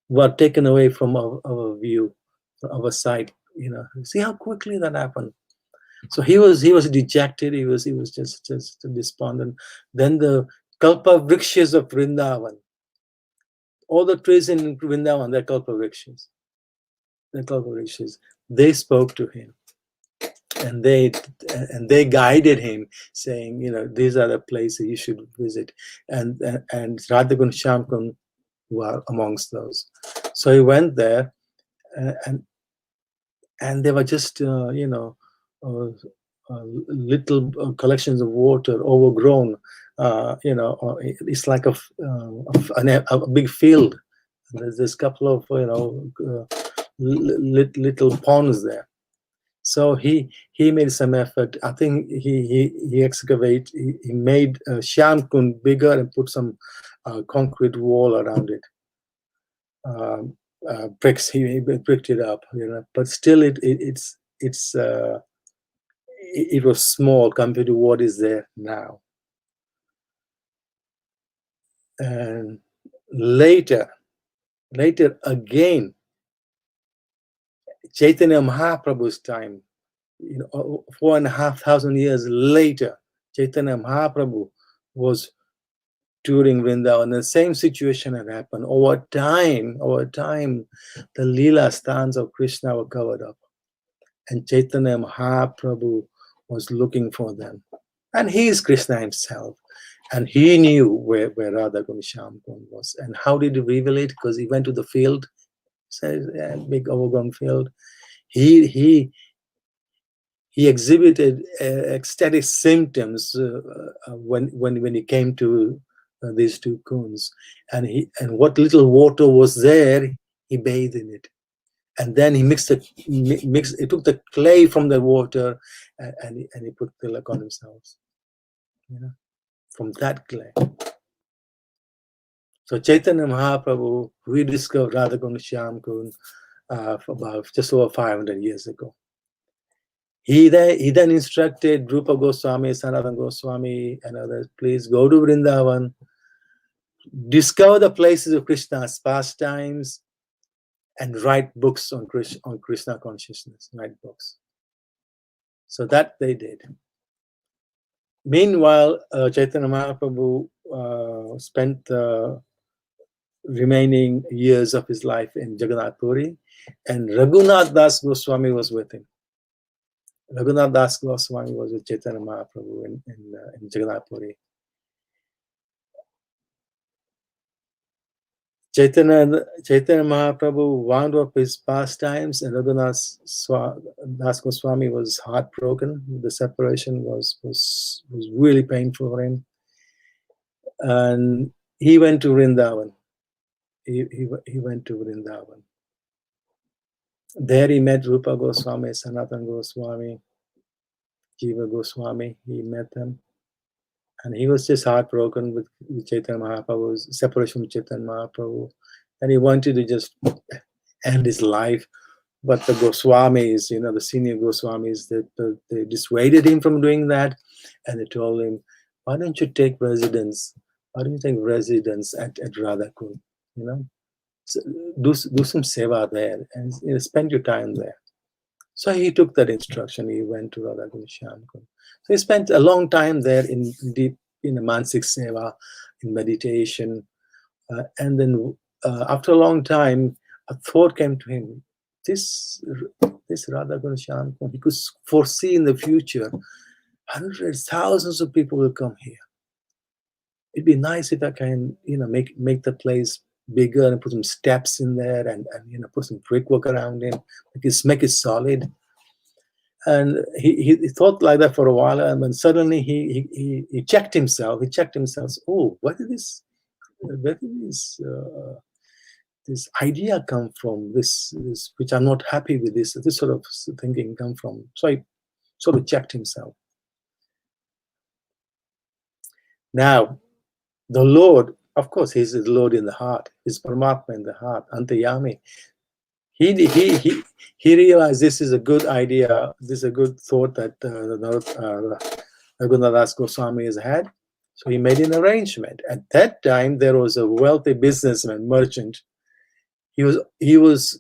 were taken away from our view, from our sight. See how quickly that happened. So he was dejected. He was just despondent. Then the kalpa vrikshas of Vrindavan, all the trees in Vrindavan, they're kalpa vrikshas. They spoke to him, and they guided him, saying, these are the places you should visit, and Radha Kund, Shyam Kund were amongst those. So he went there, and they were just little collections of water, overgrown. It's like a big field. There's this couple of little ponds there. So he made some effort. I think he excavated. He made Shyam Kund bigger and put some concrete wall around it. Bricks. He bricked it up. But still, it was small compared to what is there now. And later again, Chaitanya Mahaprabhu's time, 4,500 years later, Chaitanya Mahaprabhu was touring Vrindavan. The same situation had happened. Over time, the Leela stands of Krishna were covered up. And Chaitanya Mahaprabhu was looking for them. And he is Krishna himself. And he knew where Radha Kunda Shyam Kund was. And how did he reveal it? Because he went to the field, big overgrown field. He exhibited ecstatic symptoms when he came to these two kunds, and what little water was there, he bathed in it, and then he he took the clay from the water, and he put tilak on himself, from that clay. So Chaitanya Mahaprabhu rediscovered Radha Kunda Shyam Kund about just over 500 years ago. He then instructed Rupa Goswami, Sanatana Goswami, and others, please go to Vrindavan, discover the places of Krishna's pastimes, and write books on Krishna consciousness, write books. So that they did. Meanwhile, Chaitanya Mahaprabhu spent the remaining years of his life in Jagannath Puri, and Raghunath Das Goswami was with him. Raghunath Das Goswami was with Chaitanya Mahaprabhu in Jagannath Puri. Chaitanya Mahaprabhu wound up his pastimes, and Raghunath Das Goswami was heartbroken. The separation was really painful for him, and he went to Vrindavan. He went to Vrindavan. There he met Rupa Goswami, Sanatana Goswami, Jiva Goswami. He met them, and he was just heartbroken with Chaitanya Mahaprabhu's separation from Chaitanya Mahaprabhu, and he wanted to just end his life. But the Goswamis, the senior Goswamis, they dissuaded him from doing that, and they told him, "Why don't you take residence? Why don't you take residence at Radha Kunda? So do some seva there and spend your time there." So he took that instruction. He went to Radha Kunda Shyam Kund. So he spent a long time there in deep mansik seva, in meditation, and then after a long time, a thought came to him. This Radha Kunda Shyam Kund, he could foresee in the future hundreds, thousands of people will come here. It'd be nice if I can, make the place bigger and put some steps in there and put some brickwork around it, make it solid. And he thought like that for a while, and then suddenly he checked himself. Oh, where did this idea come from? This which I'm not happy with. This sort of thinking come from. So he sort of checked himself. Now, the Lord, of course, He's the Lord in the heart. He's Paramatma in the heart, Antayami. He realized this is a good idea. This is a good thought that Raghunath Das Goswami has had. So he made an arrangement. At that time, there was a wealthy businessman, merchant. He was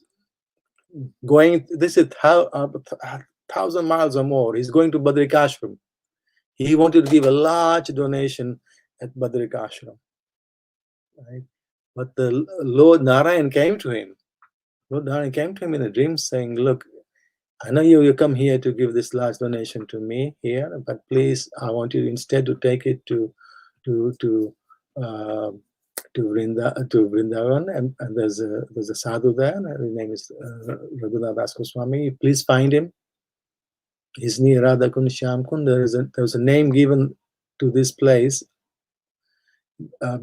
going. This is 1,000 miles or more. He's going to Badrikashram. He wanted to give a large donation at Badrikashram. Right? But the Lord Narayan came to him. Lord Narayan came to him in a dream saying, "Look, I know you come here to give this large donation to me here, but please, I want you instead to take it to Vrindavan, and there's a sadhu there. His name is Raghunath Das Goswami. Please find him. He's near Radha Kunda Shyam Kund. There was a name given to this place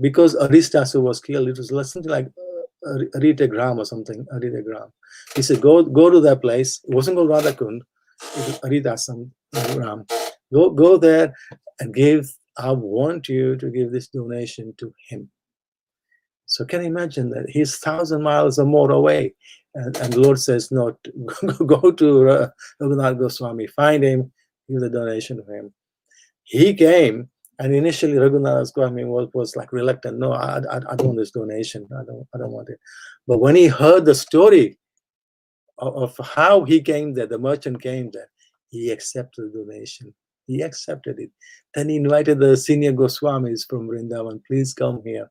because Aristasu was killed. It was something like Aritagram or something. Aritagram. He said, go to that place. It wasn't called Radha Kund. It was Aritasam Ram. Go there and give. I want you to give this donation to him." So can you imagine that he's 1,000 miles or more away, and the Lord says, "No, go to Raghunath Goswami, find him, give the donation to him." He came, and initially Raghunath Goswami was like reluctant. "No, I don't want this donation. I don't want it." But when he heard the story of how he came there, the merchant came there, he accepted the donation. He accepted it. Then he invited the senior Goswamis from Vrindavan, please come here.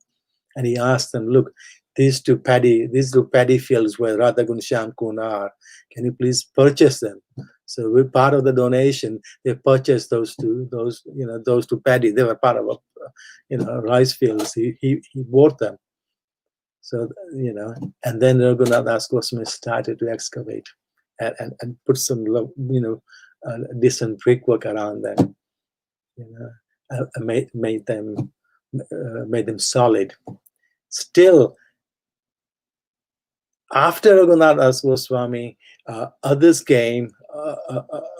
And he asked them, look, these two paddy fields where Radha Kund, Shyam Kund are, can you please purchase them? So with part of the donation, they purchased those two paddy. They were part of rice fields. He bought them. So and then Raghunath Das Goswami started to excavate and put some decent brickwork around them. Made them solid. Still, after Raghunath Das Goswami, others came.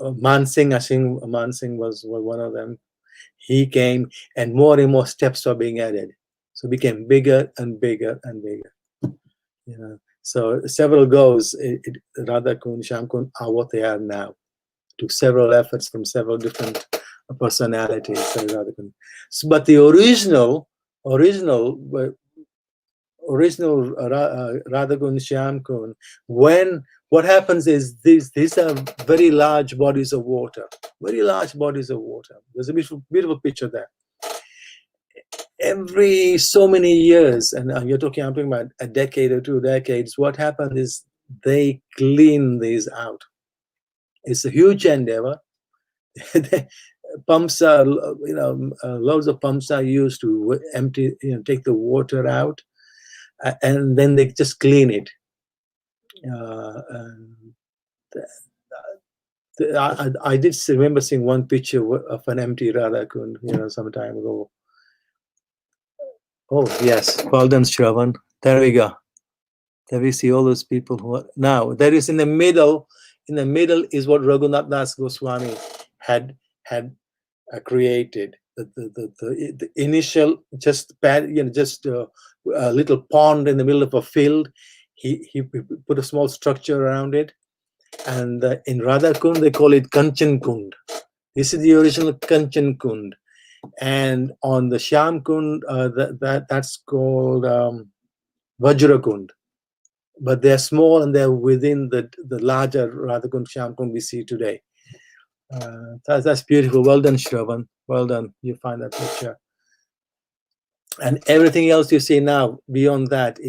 Mansingh, I think Mansingh was one of them. He came, and more steps were being added. So it became bigger and bigger and bigger. So several goes. Radha Kund, Shyam Kund are what they are now. Took several efforts from several different personalities. But the original Radha Kund, Shyam Kund, what happens is these are very large bodies of water. Very large bodies of water. There's a beautiful picture there. Every so many years, and I'm talking about a decade or 2 decades, what happens is they clean these out. It's a huge endeavor. Pumps are, loads of pumps are used to empty, take the water out, and then they just clean it. I did remember seeing one picture of an empty Radha Kund, some time ago. Oh yes, well done, Shravan. There we go. There we see all those people who are now. There is in the middle. In the middle is what Raghunath Das Goswami had created. The initial just a little pond in the middle of a field. He put a small structure around it, and in Radha Kund they call it Kanchan Kund. This is the original Kanchan Kund. And on the Shyam Kund, that's called Vajra Kund. But they're small and they're within the larger Radha Kund, Shyam Kund we see today. That's beautiful. Well done, Shravan. Well done. You find that picture. And everything else you see now, beyond that,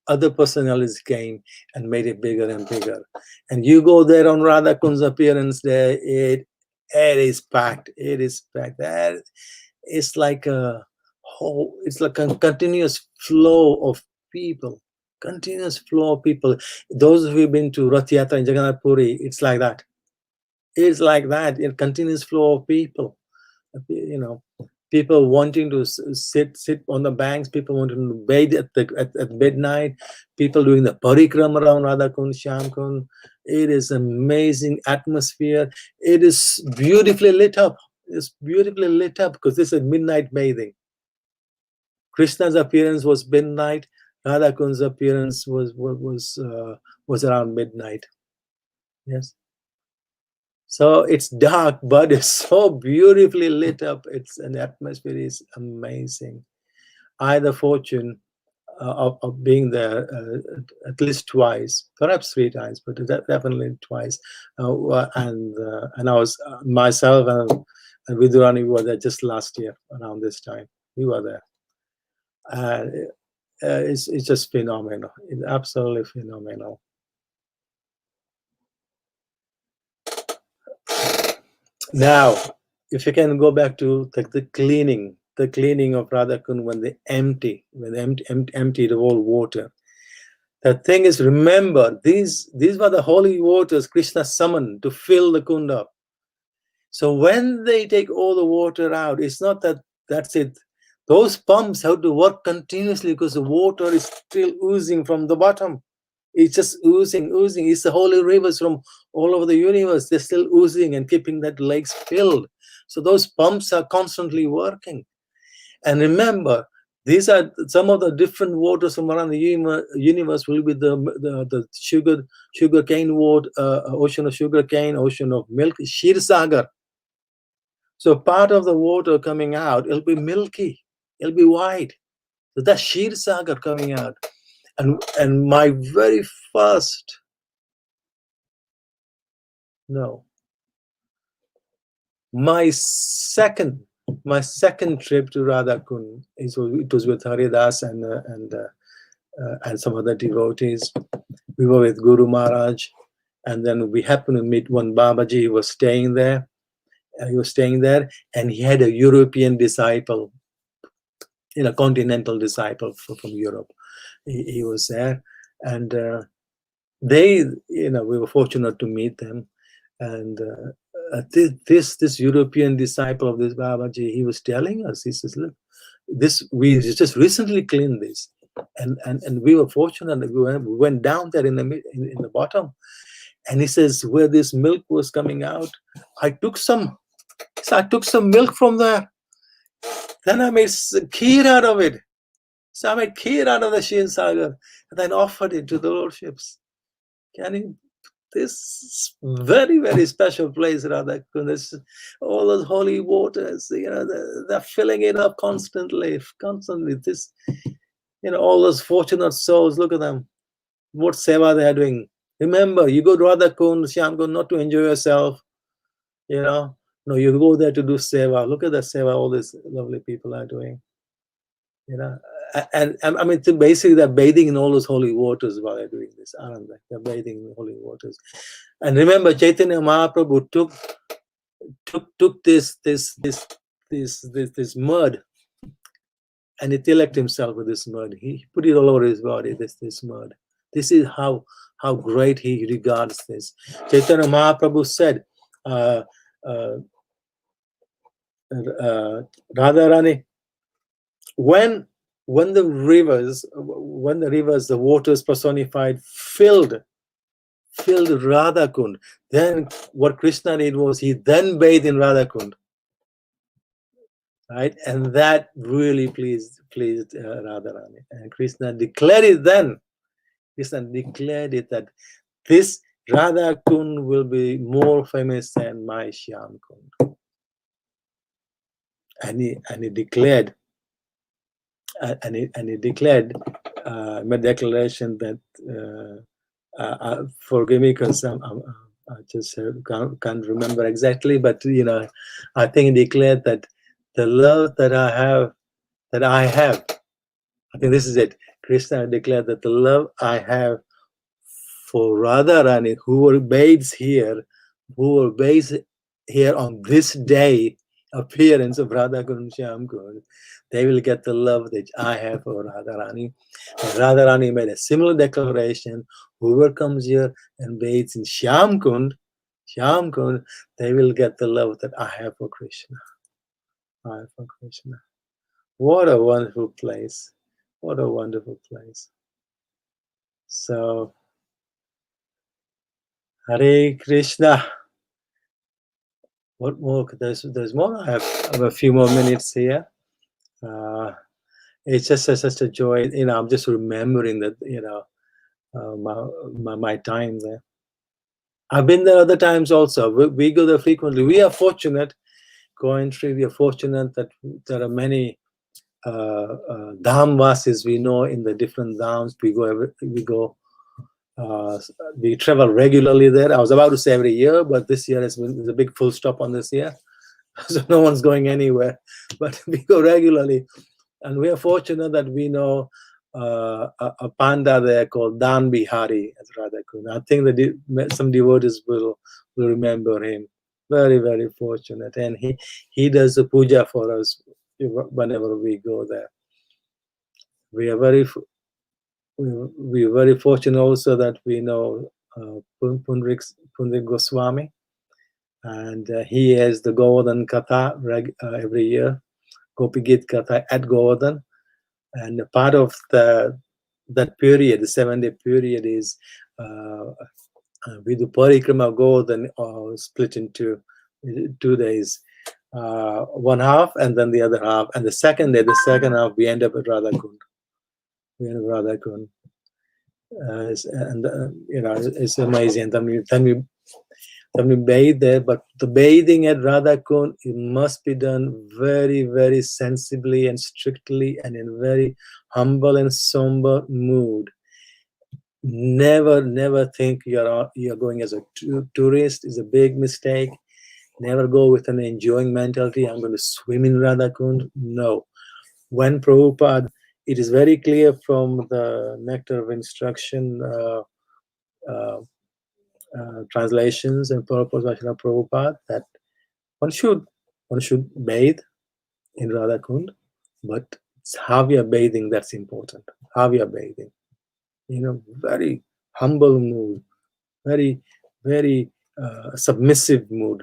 other personalities came and made it bigger and bigger. And you go there on Radha Kund's appearance day, it is packed. It is packed. It's like a continuous flow of people. Continuous flow of people. Those who've been to Rath Yatra in Jagannath Puri, it's like that. It's like that. A continuous flow of people. People wanting to sit on the banks. People wanting to bathe at midnight. People doing the parikrama around Radha Kund, Shyam Kund. It is amazing atmosphere. It is beautifully lit up. It's beautifully lit up because this is midnight bathing. Krishna's appearance was midnight. Radha Kund's appearance was around midnight. Yes. So it's dark, but it's so beautifully lit up. And the atmosphere is amazing. I had the fortune of being there at least twice, perhaps 3 times, but definitely twice. And I was myself and Vidurani, we were there just last year around this time. We were there. It's just phenomenal. It's absolutely phenomenal. Now, if you can go back to the cleaning of Radha Kund when they empty the whole water. The thing is, remember, these were the holy waters Krishna summoned to fill the kund up. So when they take all the water out, it's not that's it. Those pumps have to work continuously because the water is still oozing from the bottom. It's just oozing. It's the holy rivers from all over the universe. They're still oozing and keeping that lakes filled. So those pumps are constantly working. And remember, these are some of the different waters from around the universe will be the sugar cane water, ocean of sugar cane, ocean of milk, Shir Sagar. So part of the water coming out, it'll be milky, it'll be white. So that's Shir Sagar coming out. And my very first, My second trip to Radha Kund, it was with Haridas and some other devotees. We were with Guru Maharaj, and then we happened to meet one Babaji. He was staying there. And he had a European disciple, continental disciple from Europe. He was there, and we were fortunate to meet them. And this European disciple of this Babaji, he was telling us, he says, look, we just recently cleaned this, and we were fortunate that we went down there in the bottom, and he says, where this milk was coming out, I took some milk from there. Then I made kheer out of it. So I made kheer out of the Shin Sagar and then offered it to the lordships. This very, very special place, Radha Kund, all those holy waters, they're filling it up constantly. This, all those fortunate souls, look at them. What seva they are doing. Remember, you go to Radha Kund, Shyam Kund, not to enjoy yourself, No, you go there to do seva. Look at the seva all these lovely people are doing. And I mean, basically they're bathing in all those holy waters while they're doing this, aren't they? They're bathing in holy waters. And remember, Chaitanya Mahaprabhu took this mud, and he tilaked himself with this mud. He put it all over his body. This mud. This is how great he regards this. Chaitanya Mahaprabhu said, Radharani, when the rivers, the waters personified filled Radha Kund, then what Krishna did was he then bathed in Radha Kund, right? And that really pleased Radharani, and Krishna declared it then. Krishna declared it that this Radha Kund will be more famous than my Shyam Kund. And he declared, made declaration that forgive me because I just can't remember exactly, but I think he declared that the love that I have, I think this is it. Krishna declared that the love I have for Radharani, who bathes here on this day, appearance of Radha Kund Shyam Kund, they will get the love that I have for Radharani. And Radharani made a similar declaration: whoever comes here and bathes in Shyam Kund, they will get the love that I have for Krishna. What a wonderful place! What a wonderful place! So, Hare Krishna. What more? There's more. I have a few more minutes here. It's just such a joy. I'm just remembering that. My time there. I've been there other times also. We go there frequently. We are fortunate, Coventry. We are fortunate that there are many Dhamvasis we know in the different dhams. We travel regularly there. I was about to say every year, but this year there's a big full stop on this year. So no one's going anywhere, but we go regularly. And we are fortunate that we know a panda there called Dan Bihari at Radha Kund. I think that some devotees will remember him. Very, very fortunate. And he does the puja for us whenever we go there. We are very fortunate also that we know Pundrik Goswami, and he has the Govardhan Katha every year, Gopi Git Katha at Govardhan, and part of that period, the 7-day period, is we do Parikrama Govardhan split into 2 days, one half and then the other half, and the second half we end up at Radha Kund. It's amazing. Then we bathe there, but the bathing at Radha Kund, it must be done very, very sensibly and strictly, and in very humble and somber mood. Never think you're going as a tourist is a big mistake. Never go with an enjoying mentality. I'm going to swim in Radha Kund. No. When Prabhupada, it is very clear from the Nectar of Instruction translations and purpose of Prabhupada that one should bathe in Radha Kund, but it's how we are bathing that's important. How we are bathing, very humble mood, very submissive mood.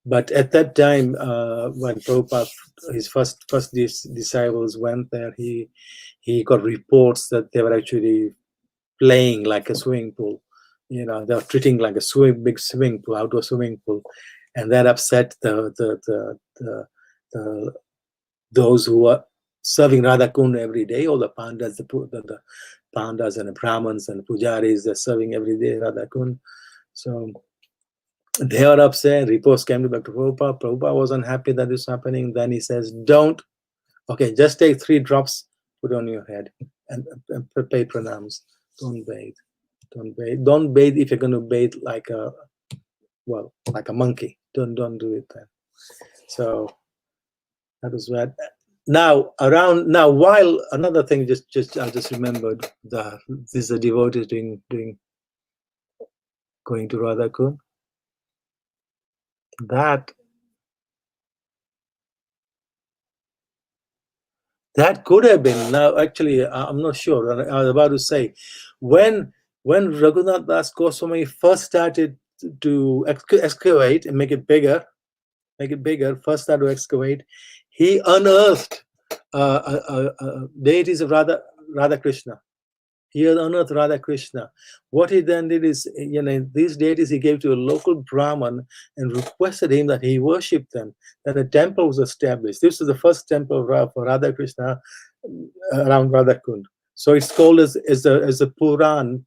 But at that time, when Prabhupada, his first disciples went there, he got reports that they were actually playing like a swimming pool. They were treating like a big swimming pool, outdoor swimming pool, and that upset those who are serving Radha Kund every day. All the pandas, the pandas and the brahmins and pujaris, they're serving every day Radha Kund. So they are upset. Reports came back to Prabhupada. Prabhupada was unhappy that this was happening. Then he says, just take 3 drops, put on your head, and pay pranams. Don't bathe. Don't bathe if you're going to bathe like a monkey. Don't do it then. So that was what. Now while another thing, I just remembered that this is a devotee going to Radha Kund. That could have been. Now, actually, I'm not sure. I was about to say, when Raghunath Das Goswami first started to excavate and make it bigger, first started to excavate, he unearthed deities of Radha Krishna. He unearthed Radha Krishna. What he then did is, these deities he gave to a local Brahmin and requested him that he worship them. Then a temple was established. This was the first temple for Radha Krishna around Radha Kund. So it's called as a Puran.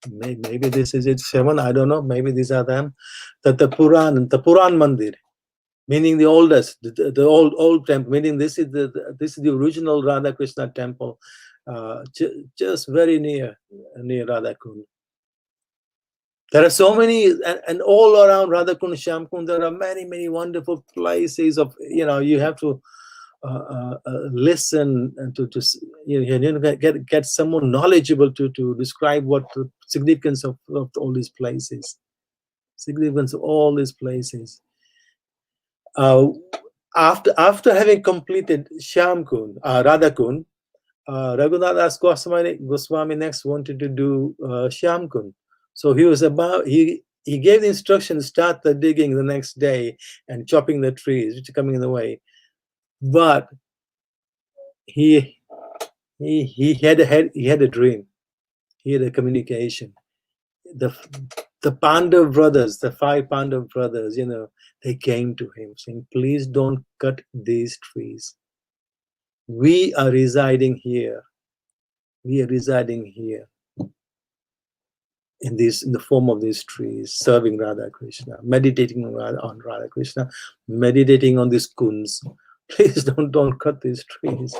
Maybe this is it, 7. I don't know. Maybe these are them. That the Puran Mandir, meaning the oldest, the old temple. Meaning this is the original Radha Krishna temple. Just very near Radha Kund. There are so many, and all around Radha Kund, Shyam Kund, there are many wonderful places of, you have to listen and to get someone knowledgeable to describe what the significance of all these places. Significance of all these places. After having completed Shyam Kund, Radha Kund, Raghunath Das Goswami next wanted to do Shyam Kund. So he gave the instruction to start the digging the next day and chopping the trees which are coming in the way. But he had a dream. He had a communication. The Pandav brothers, the 5 Pandav brothers, they came to him saying, please don't cut these trees. We are residing here. In the form of these trees, serving Radha Krishna, meditating on Radha Krishna, meditating on these kunds. Please don't cut these trees.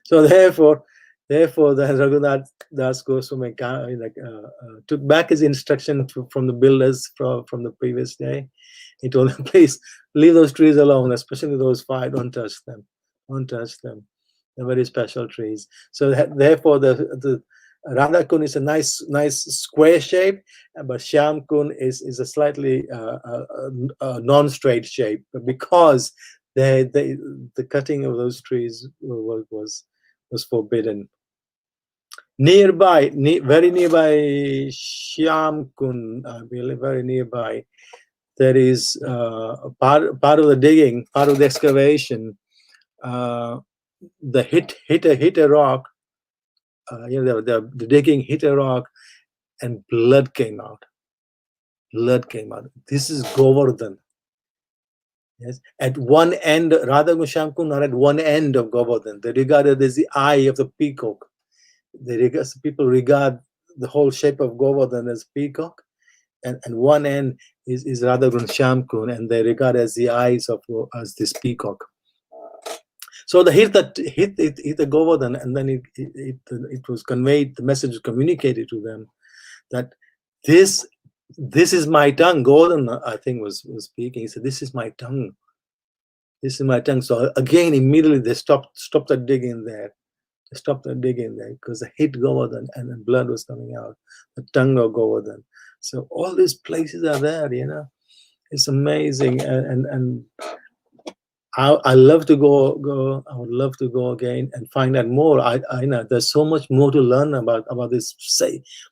So therefore, the Raghunath Das Goswami took back his instruction from the builders from the previous day. He told them, please leave those trees alone, especially those 5. Don't touch them. They're very special trees. So therefore, the Radha Kund is a nice square shape, but Shyam Kund is a slightly non-straight shape, because the cutting of those trees was forbidden. Very nearby Shyam Kund, I believe, very nearby, there is part of the digging, part of the excavation. The hit a rock. The digging hit a rock, and blood came out. This is Govardhan. Yes, at one end, Radha and Shyam Kund are at one end of Govardhan. They regard it as the eye of the peacock. People regard the whole shape of Govardhan as peacock, and one end is Radha and Shyam Kund, and they regard as the eyes as this peacock. So the hit the Govardhan, and then it was conveyed. The message was communicated to them that this this is my tongue. Gordon, I think, was speaking. He said, "This is my tongue. This is my tongue." So again, immediately they stopped the digging there. They stopped the digging there because the hit Govardhan and the blood was coming out, the tongue of Govardhan. So all these places are there, you know. It's amazing, and I love to go. I would love to go again and find out more. I know there's so much more to learn about this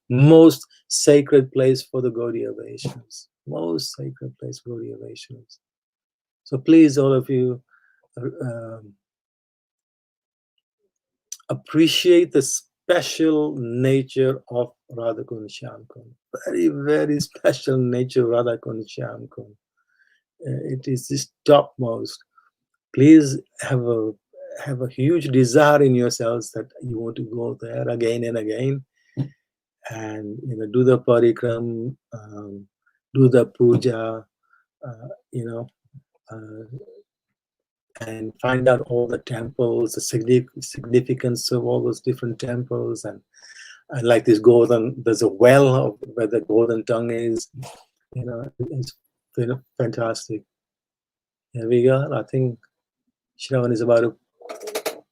most sacred place for the Gaudiya Vaishnavas. Most sacred place for Gaudiya Vaishnavas. So please, all of you, appreciate the special nature of Radha Kunda Shyam Kund. Very, very special nature of Radha Kunda Shyam Kund. It is this topmost. Please have a huge desire in yourselves that you want to go there again and again, and do the parikram, do the puja, and find out all the temples, the significance of all those different temples, and like this golden, there's a well where the golden tongue is. It's fantastic. Here we go. I think Shravan is about to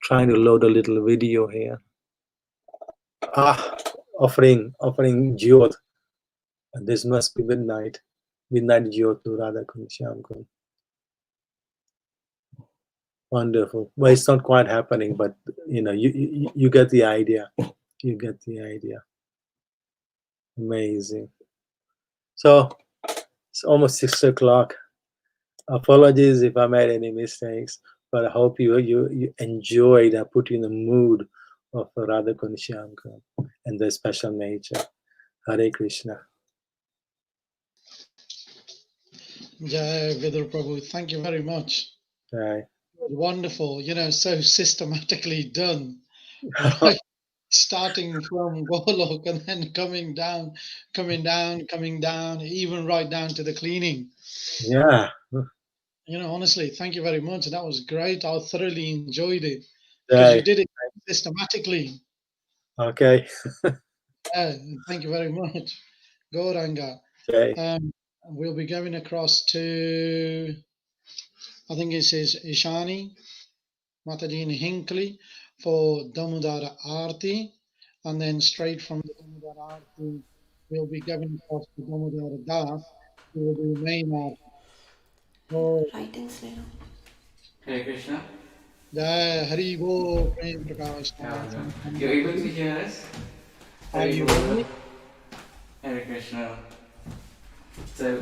trying to load a little video here. Offering jyot. And this must be midnight jyot to Radha Kunda Shyam Kund. Wonderful. Well, it's not quite happening, but you get the idea. You get the idea. Amazing. So it's almost 6 o'clock. Apologies if I made any mistakes, but I hope you enjoyed. I put you in the mood of Radha Kunda Shyam Kund and the special nature. Hare Krishna. Jai Vidura Prabhu, thank you very much. Right. Wonderful, so systematically done. Right? Starting from Golok and then coming down, even right down to the cleaning. Yeah. Honestly, thank you very much. That was great. I thoroughly enjoyed it because you did it systematically. Okay. Thank you very much. Gauranga. Okay. We'll be going across to, I think it says Ishani, Mataji in Hinckley for Damodara Arti, and then straight from the Damodara Arti, we'll be going across to Damodara Das, who will do main Arti. Writings later. Hare Krishna. Jai Hari Bo Prem Prakash. You're able to hear us? Are you ready? Hare Krishna. So,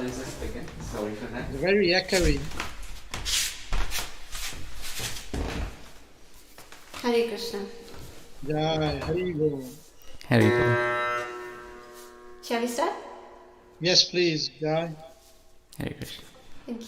just a second. Sorry for that. It's very echoey. Hare Krishna. Jai Hari Bo. Hare Krishna. Shall we start? Yes, please. Jai. Hare Krishna. Thank you.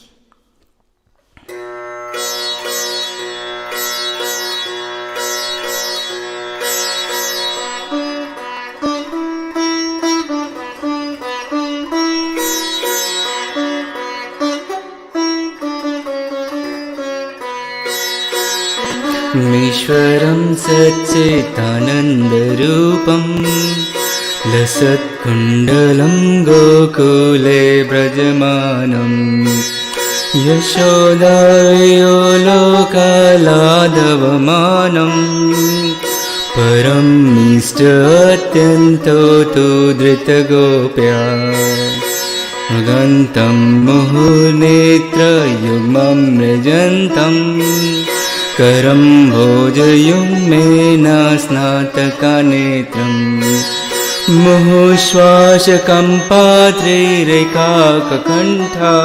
ईश्वरं सच्चिदानन्दरूपं लसत्कुण्डलं गोकुले व्रजमानं यशोदायो लोकालादवमानं परमीष्ट अत्यन्तो तु धृतगोप्या मृगन्तं मुहुर्नेत्रयुग्मं मृजन्तम् करं भोजयुग्मेन स्नातकानेत्रं मुहुश्वासकम्पात्रिरेकाककण्ठा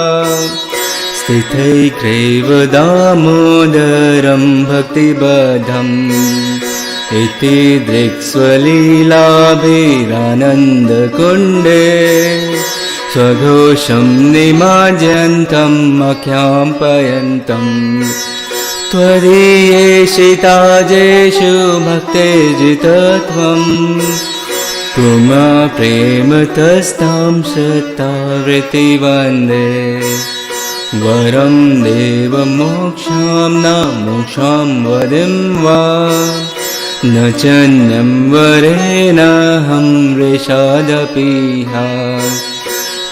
स्थितैक्रैव दामोदरं भक्तिबद्धम् इति दृक्स्वलीलाभिरानन्दकुण्डे स्वघोषं निमाज्यन्तम् अख्यापयन्तम् त्वदीयेषिताजेषु भक्तेर्जितत्वं पुमा प्रेमतस्तां सत्तावृत्तिवन्दे वरं देवमोक्षां न मोक्षां वदिं वा न चन्यं वरेणाहं वृषादपि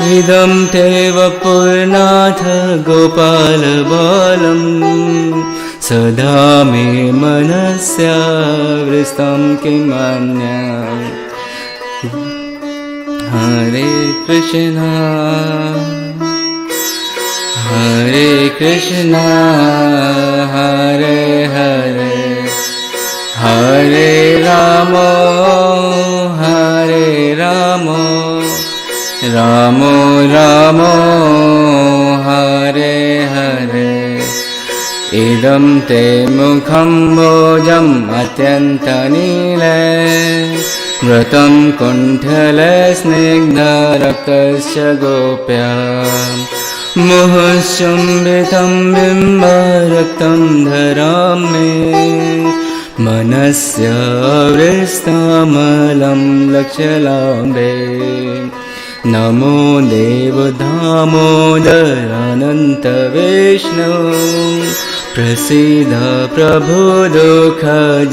इदं ते वपुर्नाथ गोपालबालं सदा मे मनस्यावृतं किमन्यं हरे कृष्णा हरे कृष्णा हरे हरे हरे राम राम राम हरे हरे इदं ते मुखं भोजम् अत्यन्तनीले व्रतं कुण्ठलस्निग्धरक्तस्य गोप्या मुहुश्चुम्बितं बिम्बरक्तं धरामि मनस्य वृष्टामलं लक्ष्यलाम्बे नमो देव दामोदरानन्त विष्णु प्रसीद प्रभु दुःखजलाब्धिमानम्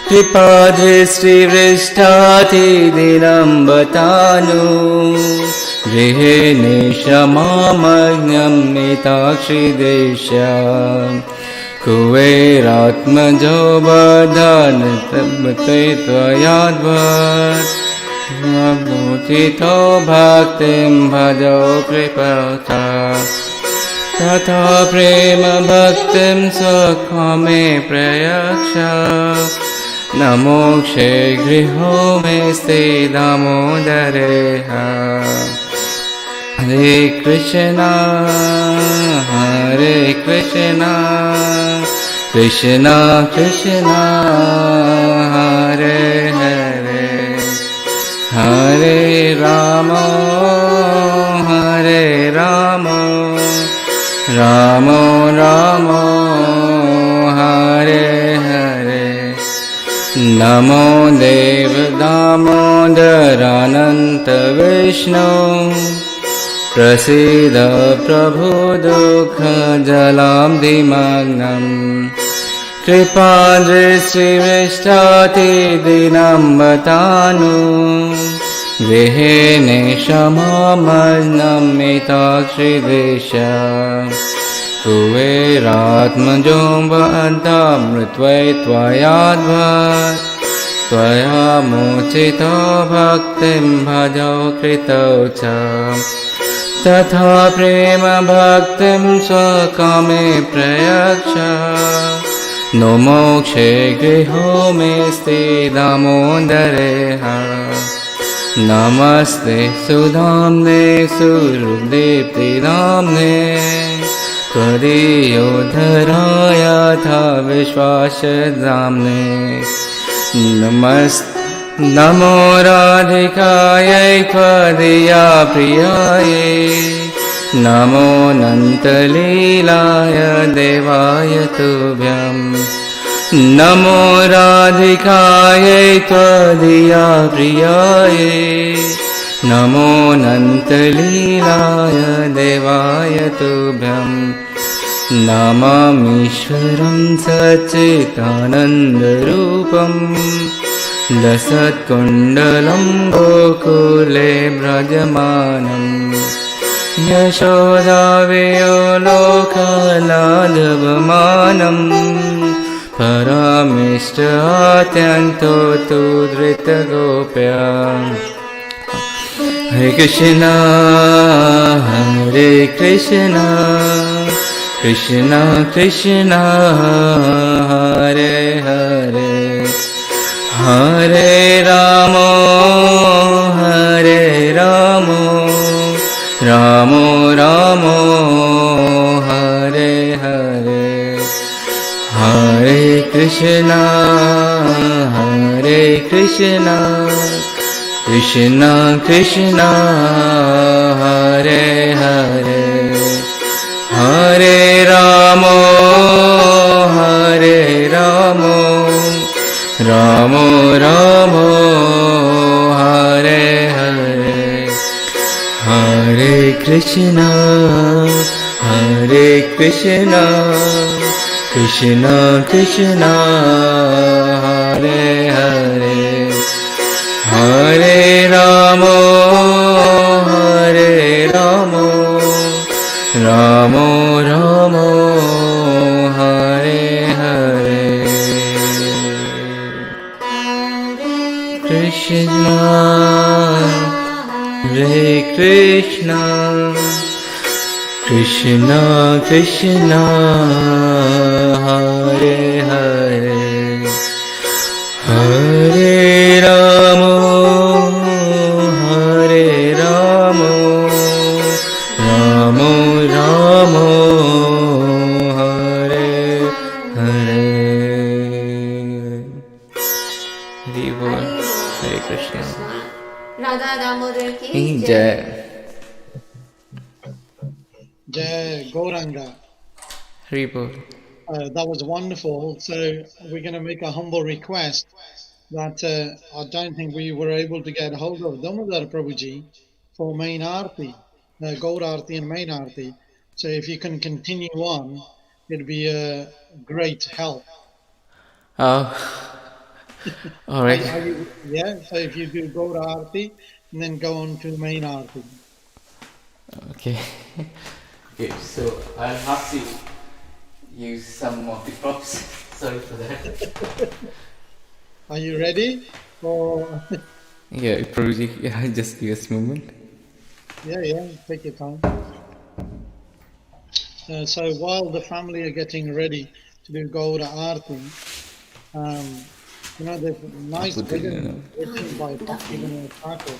कृपादृष्टिवृष्टातिदिनं बतानु गृहे निशमामग्नं मिताक्षिदेशा कुबेरात्मजो वदन्ते त्वयाद्वत् भूतितो भक्तिं भजो कृपता तथा प्रेम भक्तिं स्वकामे प्रयक्ष न मोक्षे गृहो मे स्ते दामोदरे हरे कृष्णा कृष्णा कृष्णा हरे हरे हरे राम राम राम हरे हरे नमो देव दामोदरानन्त विष्णु प्रसीद प्रभु दुःखजलाब्धिमग्नम् कृपादृष्टिवृष्टातिदिनं बतानु गृहे निशमामग्नं मिताक्षिदेशा कुबेरात्मजो वदामृत्वै त्वयाद्वत् त्वया मोचितो भक्तिं भजो कृतौ च तथा प्रेम भक्तिं स्वकामे प्रयक्ष नो मोक्षे गृहो मे स्ते दामोदरे नमस्ते सुधाम्ने सुहृदीप्तिदाम्ने त्वदीयोद्धराय यथा विश्वासदाम्ने नमो राधिकायै त्वदीया प्रियायै नमो नन्तलीलाय देवाय तुभ्यं नमो राधिकायै त्वदीया प्रियायै नमो नन्तलीलाय देवाय तुभ्यं नमामीश्वरं सच्चिदानन्दरूपं लसत्कुण्डलं गोकुले व्रजमानम् यशोदावेयो लोकलाघवमानम् परमेष्टात्यन्तो तु धृतगोप्या हरे Krishna Krishna Krishna Hare Hare Hare Ram Ram Ram Hare Hare Hare Krishna Krishna Krishna Hare Hare Hare Ram Ram Ram Hare Hare Hare Krishna Krishna Krishna Hare Hare Hare Ram Krishna, Hare Krishna, Krishna Krishna, Hare Hare, Hare Rama, Hare Rama, Rama Rama, Hare Hare. Hari Bol, Hare Krishna. Radha Damodar ki Jai. jai. Jai Gauranga. Hari Bol. That was wonderful. So we're going to make a humble request that I don't think we were able to get hold of Damodar Prabhuji for main arti, Gaur arti and main arti. So if you can continue on, it'd be a great help. All right. Yeah, so if you do Gaur arti and then go on to main arti. Okay. Okay, so I'll have to use some of the props. Sorry for that. Are you ready? Or Yeah, probably. Yeah, just give us a moment. yeah, take your time. So while the family are getting ready to do Gaur arti, there's a nice bhajan written by Bhaktivinoda Thakur,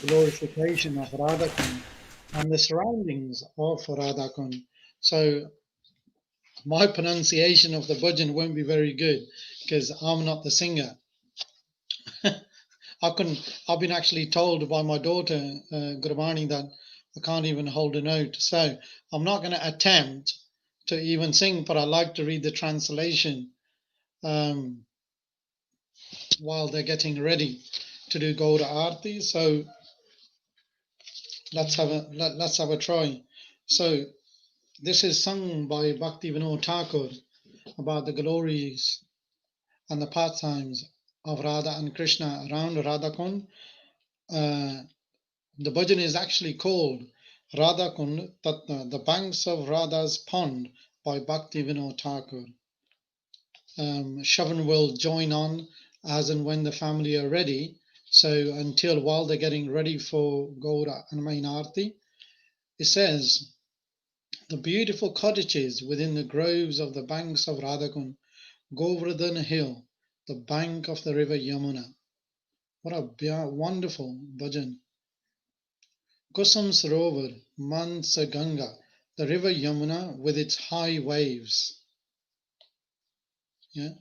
glorification of Radha Kunda and the surroundings of Radha Kunda. So my pronunciation of the bhajan won't be very good because I'm not the singer. I've been actually told by my daughter, Gurbani, that I can't even hold a note. So I'm not going to attempt to even sing, but I like to read the translation while they're getting ready to do Gaura Arti. So let's have a try. So this is sung by Bhaktivinoda Thakur about the glories and the pastimes of Radha and Krishna around Radha Kund. The bhajan is actually called Radha Kund Tatna, the banks of Radha's pond, by Bhaktivinoda Thakur. Shavan will join on as and when the family are ready. So until while they're getting ready for Gaura and Main Arti, it says, the beautiful cottages within the groves of the banks of Radhakund, Govardhan Hill, the bank of the river Yamuna. What a wonderful bhajan. Kusam Sarovar, Mansa Ganga, the river Yamuna with its high waves. Yeah.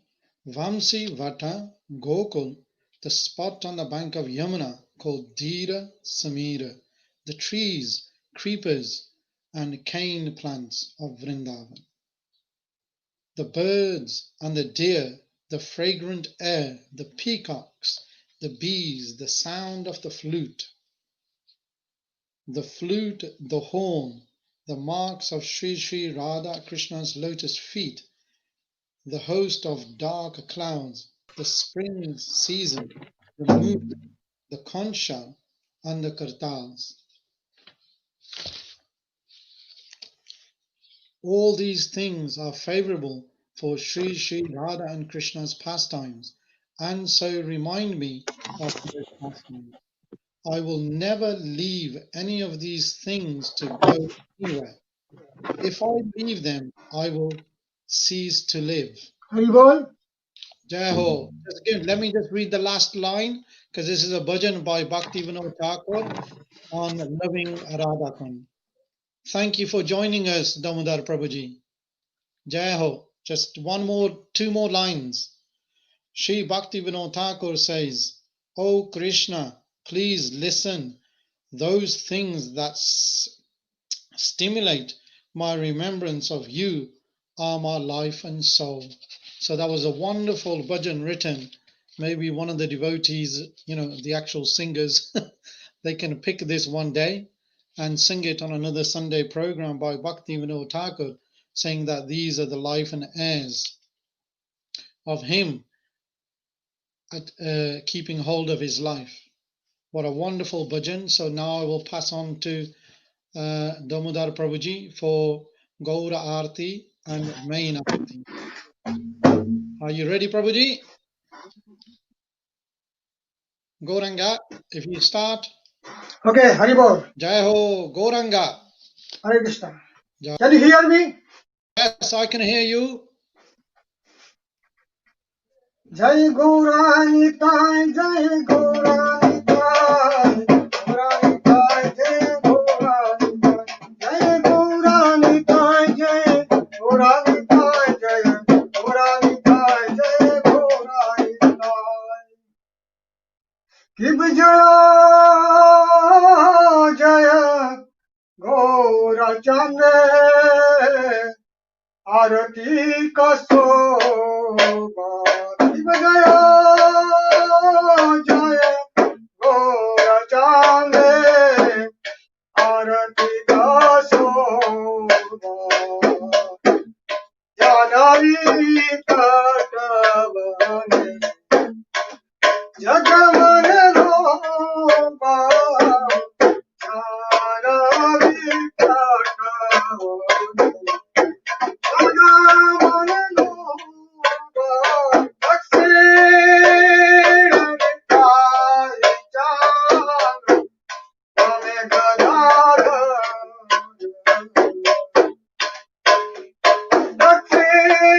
Vamsi Vata, Gokul, the spot on the bank of Yamuna called Dira Samira, the trees, creepers, and cane plants of Vrindavan. The birds and the deer, the fragrant air, the peacocks, the bees, the sound of the flute, the horn, the marks of Sri Sri Radha Krishna's lotus feet, the host of dark clouds, the spring season, the moon, the conch shell, and the kirtans. All these things are favorable for Sri Sri Radha and Krishna's pastimes, and so remind me of those pastimes. I will never leave any of these things to go anywhere. If I leave them, I will cease to live. Haribol. Jai Ho. Let me just read the last line, because this is a bhajan by Bhaktivinoda Thakur on loving Radha Kund. Thank you for joining us, Damodar Prabhuji. Jai Ho. Just two more lines. Sri Bhaktivinoda Thakur says, "O Krishna, please listen. Those things that stimulate my remembrance of you are my life and soul." So that was a wonderful bhajan written. Maybe one of the devotees, the actual singers, they can pick this one day and sing it on another Sunday program by Bhaktivinoda Thakur, saying that these are the life and heirs of him at keeping hold of his life. What a wonderful bhajan. So now I will pass on to Damodar Prabhuji for Gaura Arti and Main Arti. Are you ready, Prabhuji? Gauranga, if you start. Okay, Haribol. Jai Ho, Gauranga. Hare Krishna. Can you hear me? Yes, I can hear you. Jai Gauranitai, Jai Gauranitai, Gauranitai, Jai Gauranitai, Jai Gauranitai, Jai Gauranitai, Jai Gauranitai, Jai Gauranitai. Keep Jaya, Jaya Gaurachane, Arati Kasoba. Jaya, Jaya Gaurachane, Arati Kasoba. Janavi Tatavane, Jagamane Loba, Janavi Tatavane, Jagamane Loba, Vaksinitai Jana, Vamegadara, Vaksinitai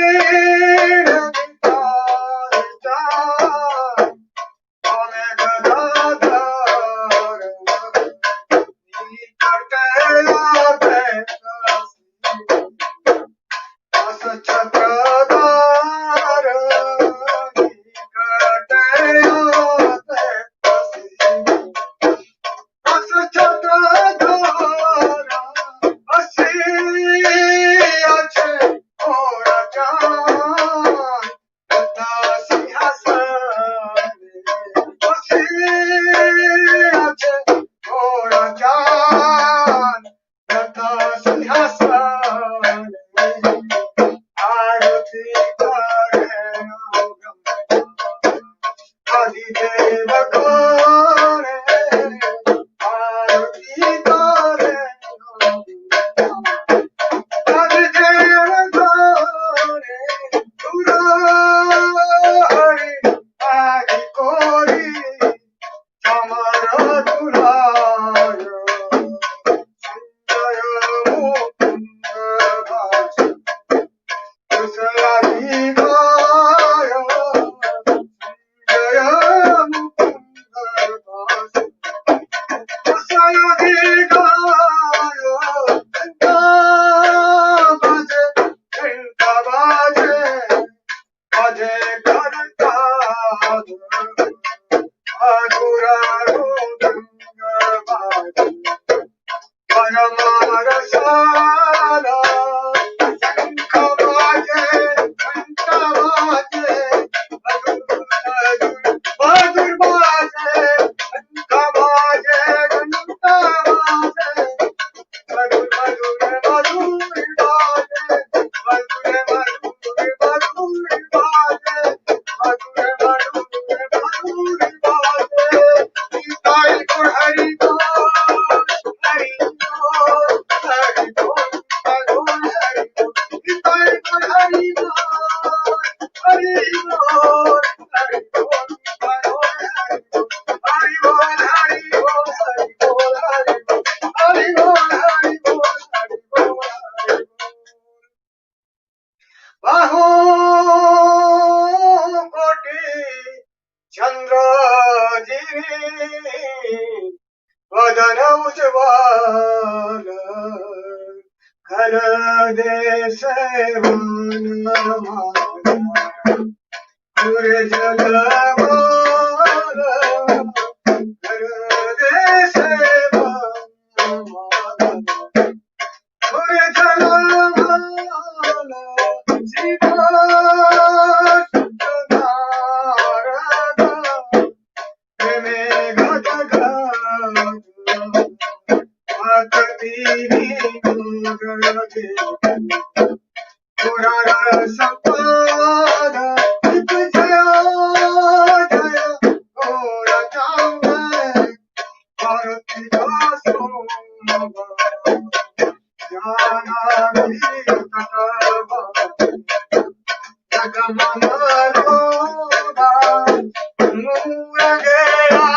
Jana,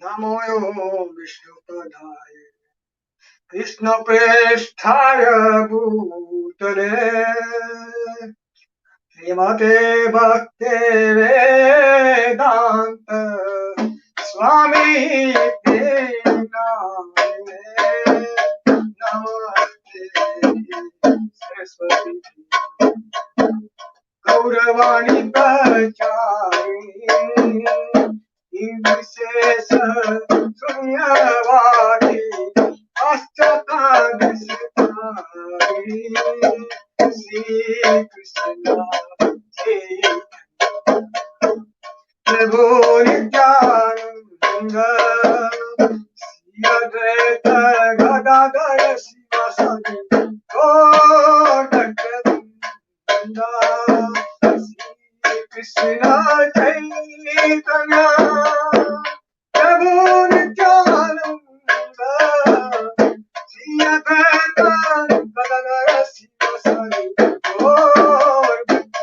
Namoyo Vishnupadaya Krishna Preshthaya Bhutale Srimate Bhakti Vedanta Swami Namane Namaste Saraswati Gauravani Pachari Indisesa Sunyavati Astatadisatari Sri Krishna Prabhu Nityananda Sri Advaita Gadadara Sivasadi Gaur Bhakta Krishna Chaitanya Prabhu Nityananda Sri Advaita Gadadara Sivasadi Gaur Bhakta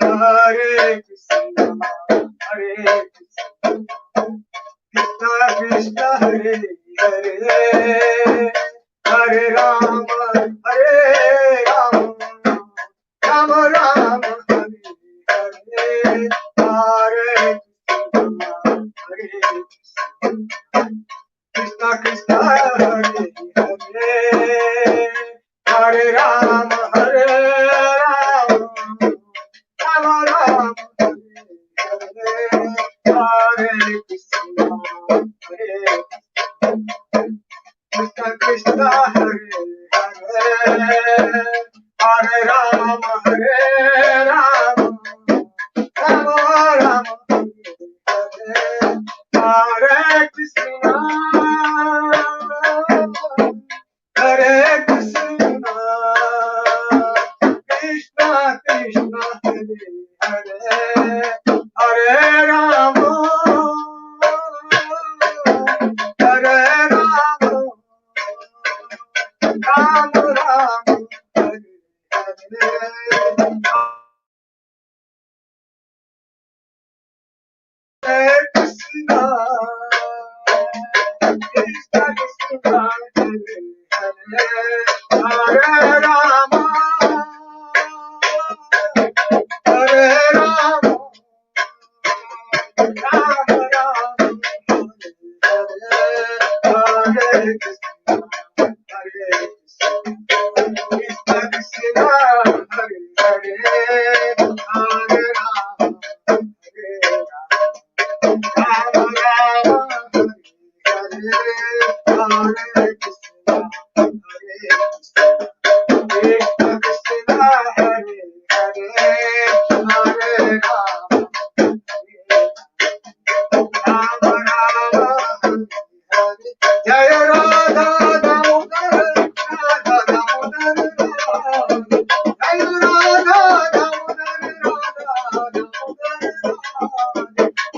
Hare Krishna Hare Krishna Krishna Hare Hare Hare Rama Hare Rama Rama Rama Hare Hare Hare Krishna Krishna Hare Hare Hare Rama Hare Rama Rama Rama Hare Krishna Hare Krishna Krishna Hare Hare Hare Rama Hare Rama Rama Rama Hare Krishna Hare Krishna Krishna Krishna Hare Hare Hare Rama Hare Rama Rama Rama Hare Hare Krishna Krishna Krishna Hare Hare Hare Rama Hare Rama Rama Rama Hare Krishna Hare Krishna Krishna Hare Hare Hare Rama Hare Rama Rama Hare Hare Krishna Hare Krishna Krishna Hare Hare Hare Rama Rama Rama Hare Jaya Radha Damodar Radha Damodar Jaya Radha Damodar Radha Damodar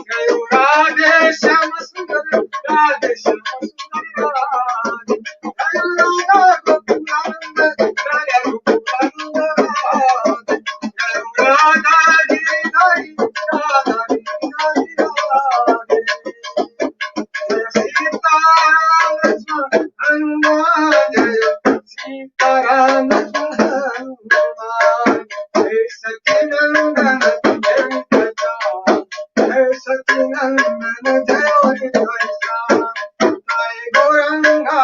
Jaya Radhe Shyam Sundar Radhe Shyam Sundar Jaya Radha Gokulananda Radha Gokulananda Jaya Radha Giridhari Radha Giridhari Sita Rama Hanuman Jaya Sita Rama Hanuman Jai Sachidanand Jai Prata Jai Sachidanand Jai Vaisa Jai Gauranga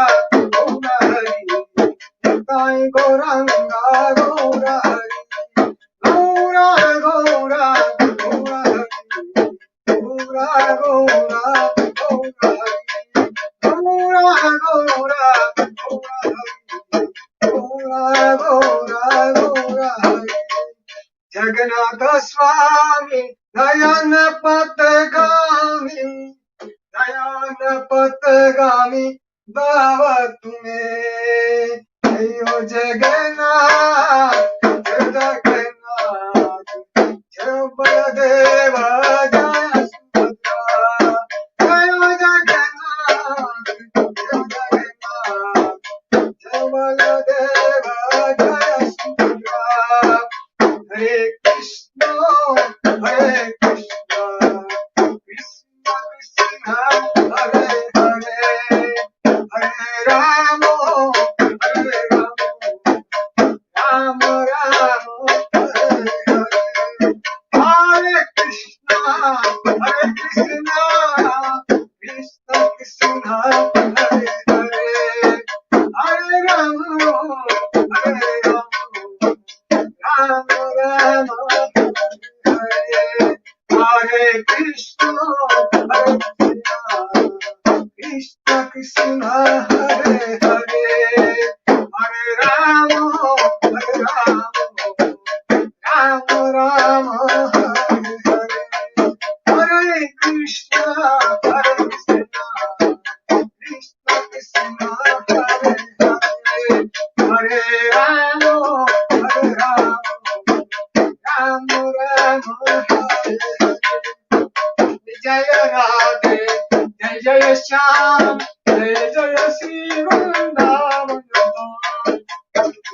Gaura Hari Jai Gauranga Gaura Hari Gaura Gaura Gaura Hari Gaura Gaura Gaura Hari Gaura Gaura Gaura Hari Gaura Gaura Gaura Hari Jagannath Swami Nayana Patagami Nayana पथगामी दावत में जयो जगन्नाथ जय जगन्नाथ जय बलदेव जय सुभद्रा जय जगन्नाथ जय बलदेव जय सुभद्रा हरे कृष्ण कृष्ण कृष्ण हरे हरे हरे राम राम राम हरे हरे हरे कृष्ण कृष्ण कृष्ण हरे हरे हरे राम राम राम हरे हरे कृष्ण कृष्ण कृष्ण हरे हरे हरे राम राम राम हरे हरे हरे कृष्ण कृष्ण कृष्ण हरे हरे हरे राम राम राम हरे जय राधे जय जय श्याम जय जय श्री वृंदावन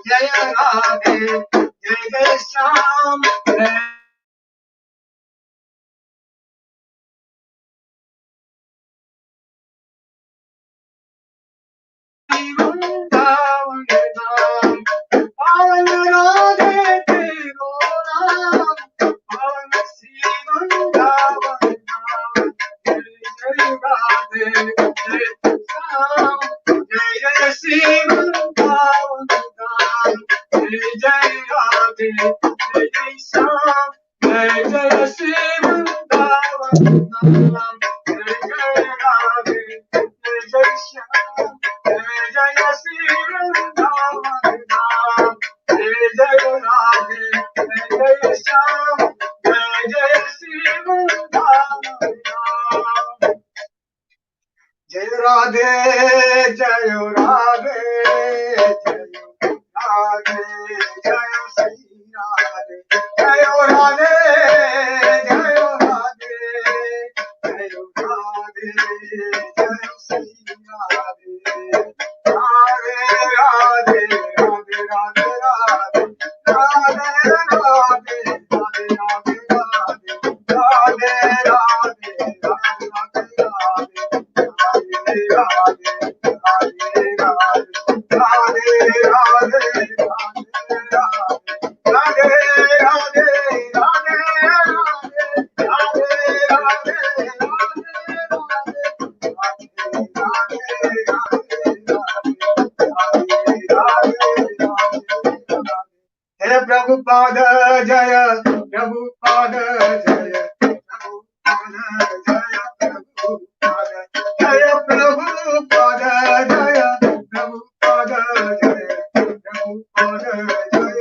जय राधे जय जय श्याम जय वृंदावन धाम पावन राधे तेरो नाम पावन श्री वृंदावन धाम जय जय राधे जय श्याम जय जय श्री वृंदावन धाम जय जय राधे जय जय श्याम जय जय श्री वृंदावन धाम जय जय राधे जय जय श्याम जय जय श्री वृंदावन धाम जय जय राधे जय जय श्याम जय जय श्री वृंदावन धाम जय राधे जय राधे जय श्री राधे जय राधे जय राधे जय राधे जय श्री राधे राधे राधे राधे राधे राधे राधे राधे राधे राधे राधे राधे हे प्रभुपाद जय प्रभुपाद जय प्रभुपाद जय प्रभुपाद जय प्रभुपाद जय प्रभुपाद जय प्रभुपाद जय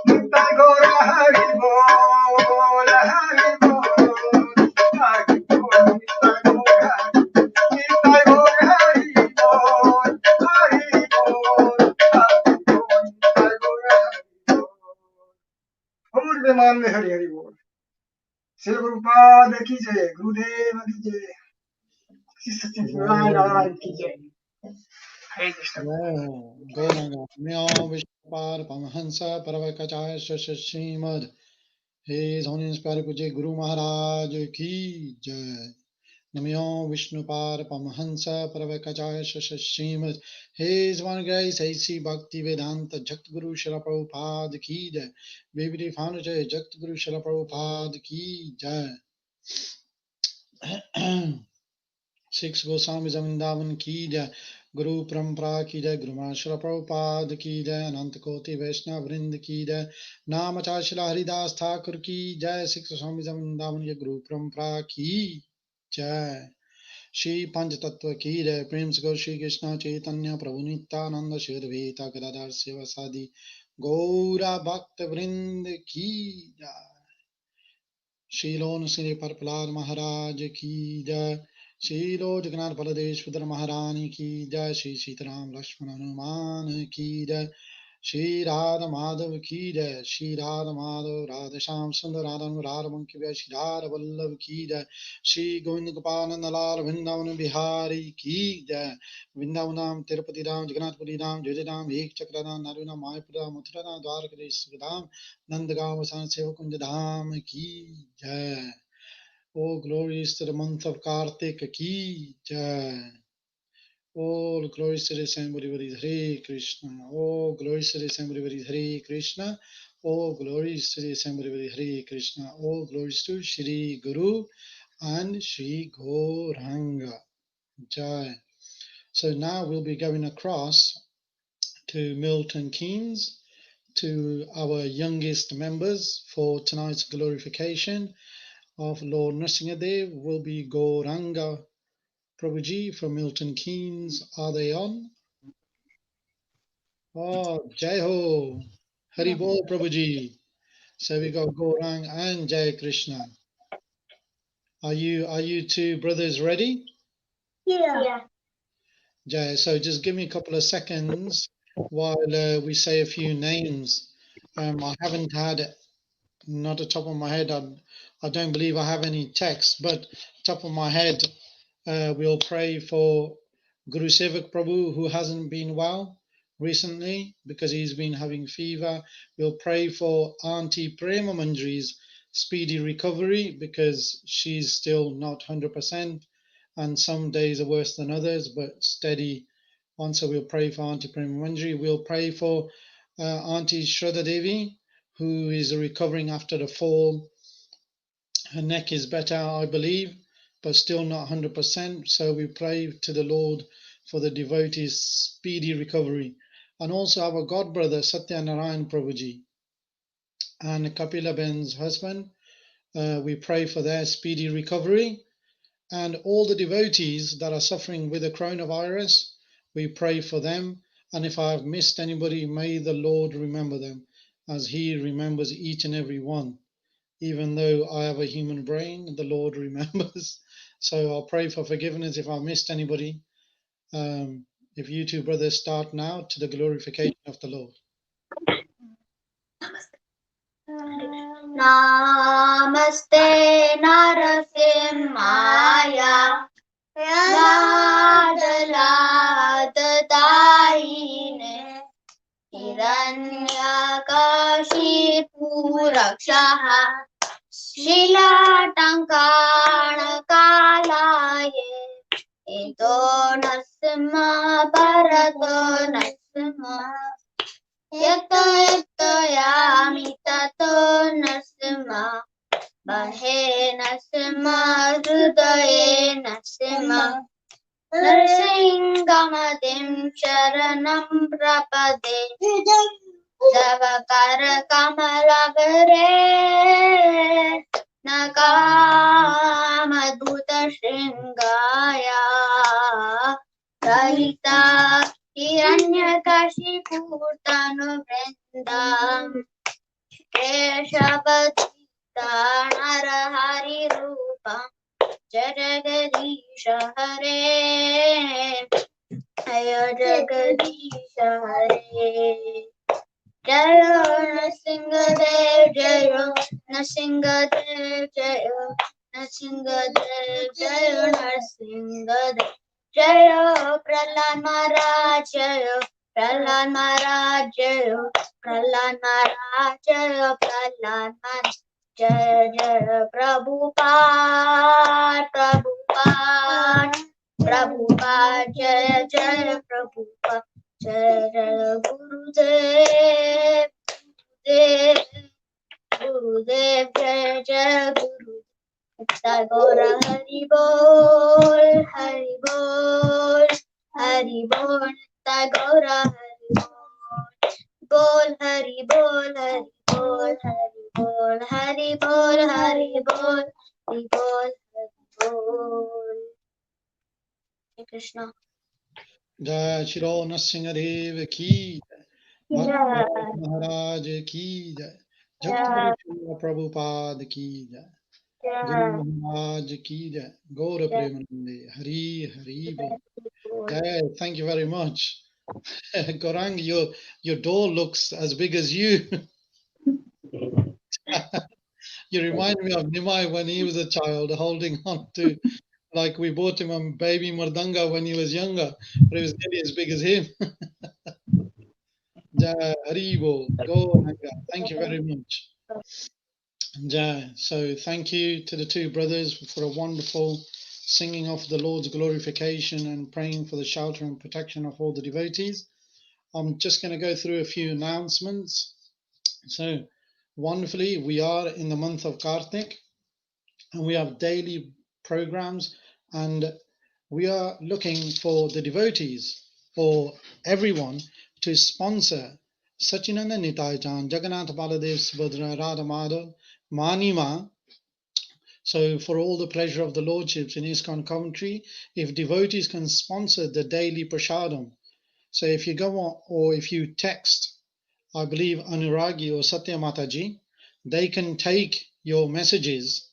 नित्य गौर हरि बोल हरि बोल हरि बोल नित्य गौर हरि बोल हरि बोल हरि बोल नित्य गौर हरि बोल विमान में हरि हरि बोल श्री गुरुपाद की जय गुरुदेव की जय श्री सत्यनारायण की जय हरे कृष्ण गौरंगा म्यो विष्णुपार परमहंस परवकचाय श्रीमद हे धोनी इंस्पायर पूज्य गुरु महाराज की जय नमो विष्णुपार परमहंस परवकचाय श्रीमद हे वन ग्रेस ऐसी भक्ति वेदांत जगत गुरु शिला प्रभुपाद की जय बेबी फानु जय जगत गुरु शिला प्रभुपाद की जय सिक्स गोस्वामी वृंदावन की जय गुरु परंपरा की जय गुरु महाशय प्रभुपाद की जय अनंत कोटि वैष्णव वृंद की जय नाम आचार्य हरिदास ठाकुर की जय सिक्स गोस्वामी वृंदावन के गुरु परंपरा की जय श्री पंच तत्व की जय प्रेम से गौर श्री कृष्ण चैतन्य प्रभु Nityanand Shri Advaita Gadadhar शिवासादि Gaura Bhakta Vrind Ki Jai. Shilo Nusri Parpalad Maharaj Ki Jai. Shilo Jagannath Baladesh Vidura Maharani Ki Jai. Shri Sitaram Lakshmana Hanuman Ki Jai. Shri Radha Madhav Ki Jai. Shri Radha Madhav Radha Sham Sundar Radha Radha Monkey Shri Radha Vallabh Ki Jai. Shri Govinda Gopalananda Lal Vrindavan Bihari Ki Jai. Vrindavanam Tirupati Ram Jagannath Puri Ram Jai Ram Ek Chakra Ram Naruna Mayapura Mathura Ram Dwarkadesh Sukadam Nandagaon Vasan Sevakunja Dham Ki Jai. Oh, glories to the month of Kartik Ki Jai. Oh, glories to the assembly Hare Krishna. Oh, glories to the assembly Hare Krishna. Oh, glories to the assembly Hare Krishna. Oh, glories to Shri Guru and Shri Gauranga. Jai. So now we'll be going across to Milton Keynes, to our youngest members for tonight's glorification of Lord Nrsimhadev will be Gauranga Prabhuji from Milton Keynes. Are they on? Oh, Jai Ho, Hari Bol Prabhuji. So we got Gaurang and Jai Krishna. Are you two brothers ready? Yeah. Jai. So just give me a couple of seconds while we say a few names. I haven't had, not the top of my head, I don't believe I have any text, but top of my head, we'll pray for Guru Sevak Prabhu, who hasn't been well recently because he's been having fever. We'll pray for Auntie Prema Manjri's speedy recovery because she's still not 100%, and some days are worse than others, but steady on. So we'll pray for Auntie Prema Manjri. We'll pray for Auntie Shraddha Devi, who is recovering after the fall. Her neck is better, I believe, but still not 100%. So we pray to the Lord for the devotee's speedy recovery. And also our god brother Satyanarayan Prabhuji and Kapila Ben's husband. We pray for their speedy recovery. And all the devotees that are suffering with the coronavirus, we pray for them. And if I have missed anybody, may the Lord remember them as he remembers each and every one. Even though I have a human brain, the Lord remembers. So I'll pray for forgiveness if I missed anybody. If you two brothers start now to the glorification of the Lord. Namaste Narasimhaya Ladladayine Hiranyakashipu-rakshaha Shilatankanakalaye Ito Narasimha Bharato Narasimha Yato yato yami tato Narasimha Bahe Narasimha Hrudaye Narasimha Narsingamadim Sharanam Prapade Javakara Kamalagare Nakamadhuta Shringaya Dalita Hiranyakashipu-tanu Vrindam Keshavadita Narahari Rupam Jagadeesha Hare Jaya Jagadeesha Hare Jaya Nrsimhadev Jaya Nrsimhadev Jaya Nrsimhadev Jaya Nrsimhadev Jaya Prahlad Maharaj Jaya Prahlad Maharaj Jaya Prahlad Maharaj Jaya Prahlad Maharaj Jaya Jaya Prabhupada Prabhupada Prabhupada Jaya Jaya Prabhupada Jaya Jaya Gurudev Gurudev Gurudev Jaya Jaya Gurudev Tagora Hari Bol Hari Bol Hari Bol Tagora Hari Bol Hari Bol Hari Bol Hari Bol Hari Bol Hari Bol Hari Bol Hari Bol Hare Krishna. Jai Shri Nrsimhadev Ki. Bhakti Maharaj ki jai. Jagtguru Srila Prabhupada ki jai. Guru Maharaj ki jai. Gaura Premanande. Hari Hari Bol. Jai. Thank you very much. Gorang, your door looks as big as you. You remind me of Nimai when he was a child, holding on to, like we bought him a baby Mardanga when he was younger, but it was nearly as big as him. Jai Haribo, go Nanga. Thank you very much. Jai. So thank you to the two brothers for a wonderful singing of the Lord's glorification and praying for the shelter and protection of all the devotees. I'm just going to go through a few announcements. So wonderfully, we are in the month of Kartik and we have daily programs, and we are looking for the devotees, for everyone to sponsor Sachinanda Nitai Chan, Jagannath Baladev Subhadra Radha Madhav, Manima. So for all the pleasure of the lordships in ISKCON Coventry, if devotees can sponsor the daily prasadam. So if you go on, or if you text, I believe Anuragi or Satya Mataji, they can take your messages.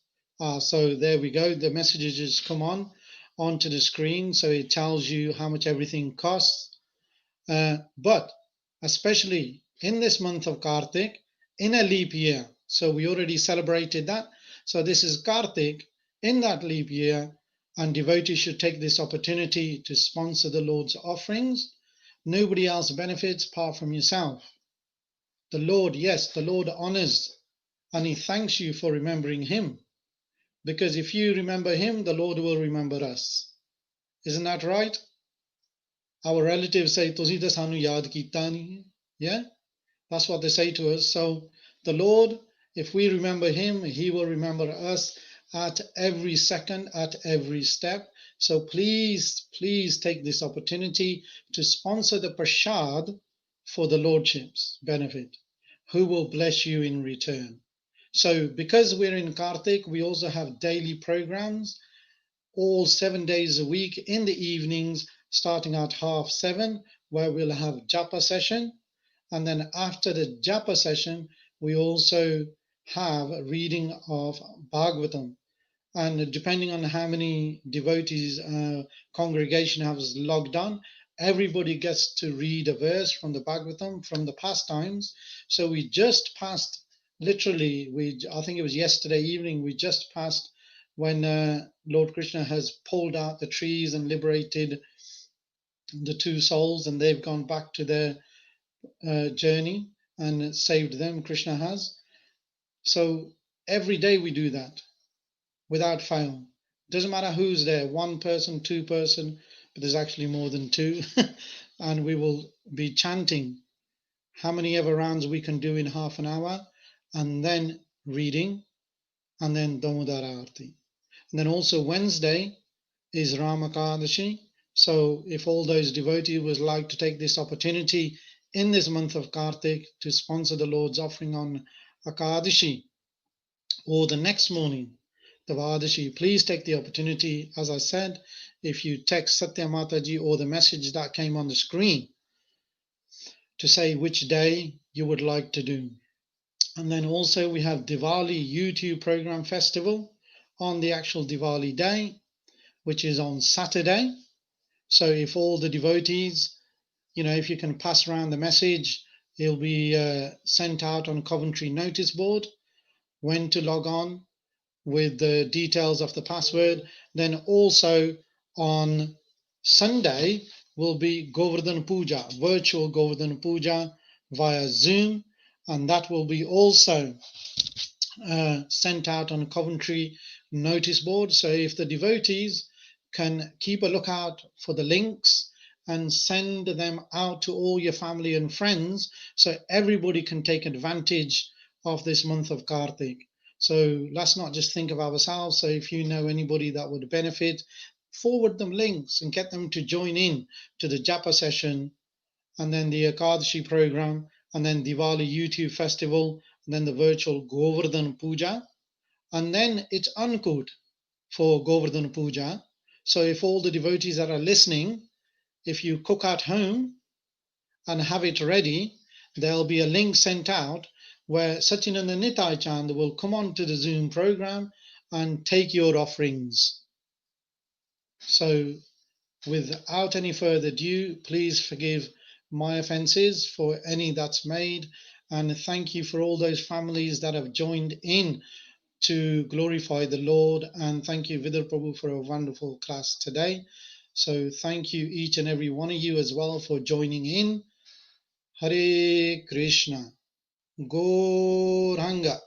So there we go. The messages just come on onto the screen. So it tells you how much everything costs. But especially in this month of Kartik, in a leap year. So we already celebrated that. So this is Kartik in that leap year, and devotees should take this opportunity to sponsor the Lord's offerings. Nobody else benefits apart from yourself. The Lord, yes, the Lord honors and he thanks you for remembering him. Because if you remember him, the Lord will remember us. Isn't that right? Our relatives say, "Tusi ta sanu yaad kita nahi." Yeah, that's what they say to us. So the Lord, if we remember him, he will remember us at every second, at every step. So please, please take this opportunity to sponsor the prashad for the Lordship's benefit, who will bless you in return. So because we're in Kartik, we also have daily programs, all 7 days a week in the evenings, starting at 7:30, where we'll have japa session. And then after the japa session, we also have a reading of Bhagavatam. And depending on how many devotees congregation has logged on, everybody gets to read a verse from the Bhagavatam from the past times. So we just passed, literally, I think it was yesterday evening, we just passed when Lord Krishna has pulled out the trees and liberated the two souls, and they've gone back to their journey and saved them, Krishna has. So every day we do that without fail. Doesn't matter who's there, one person, two person, but there's actually more than two. And we will be chanting how many ever rounds we can do in half an hour, and then reading, and then Damodara Arti. And then also Wednesday is Ramakadashi. So if all those devotees would like to take this opportunity in this month of Kartik to sponsor the Lord's offering on Akadashi, or the next morning, the Vadashi, please take the opportunity. As I said, if you text Satya Mataji or the message that came on the screen to say which day you would like to do. And then also we have Diwali YouTube program festival on the actual Diwali day, which is on Saturday. So if all the devotees, if you can pass around the message, it'll be sent out on Coventry notice board when to log on with the details of the password. Then also on Sunday will be Govardhan Puja, virtual Govardhan Puja via Zoom, and that will be also sent out on Coventry notice board. So if the devotees can keep a lookout for the links and send them out to all your family and friends, so everybody can take advantage of this month of Kartik. So let's not just think of ourselves. So if you know anybody that would benefit, forward them links and get them to join in to the Japa session, and then the Akadashi program, and then Diwali YouTube festival, and then the virtual Govardhan Puja. And then it's Ankut for Govardhan Puja. So if all the devotees that are listening, if you cook at home and have it ready, there'll be a link sent out where Sachinanda Nitai Chand will come on to the Zoom program and take your offerings. So without any further ado, please forgive my offenses for any that's made, and thank you for all those families that have joined in to glorify the Lord, and thank you Vidura Prabhu for a wonderful class today. So thank you each and every one of you as well for joining in. Hare Krishna. Gauranga.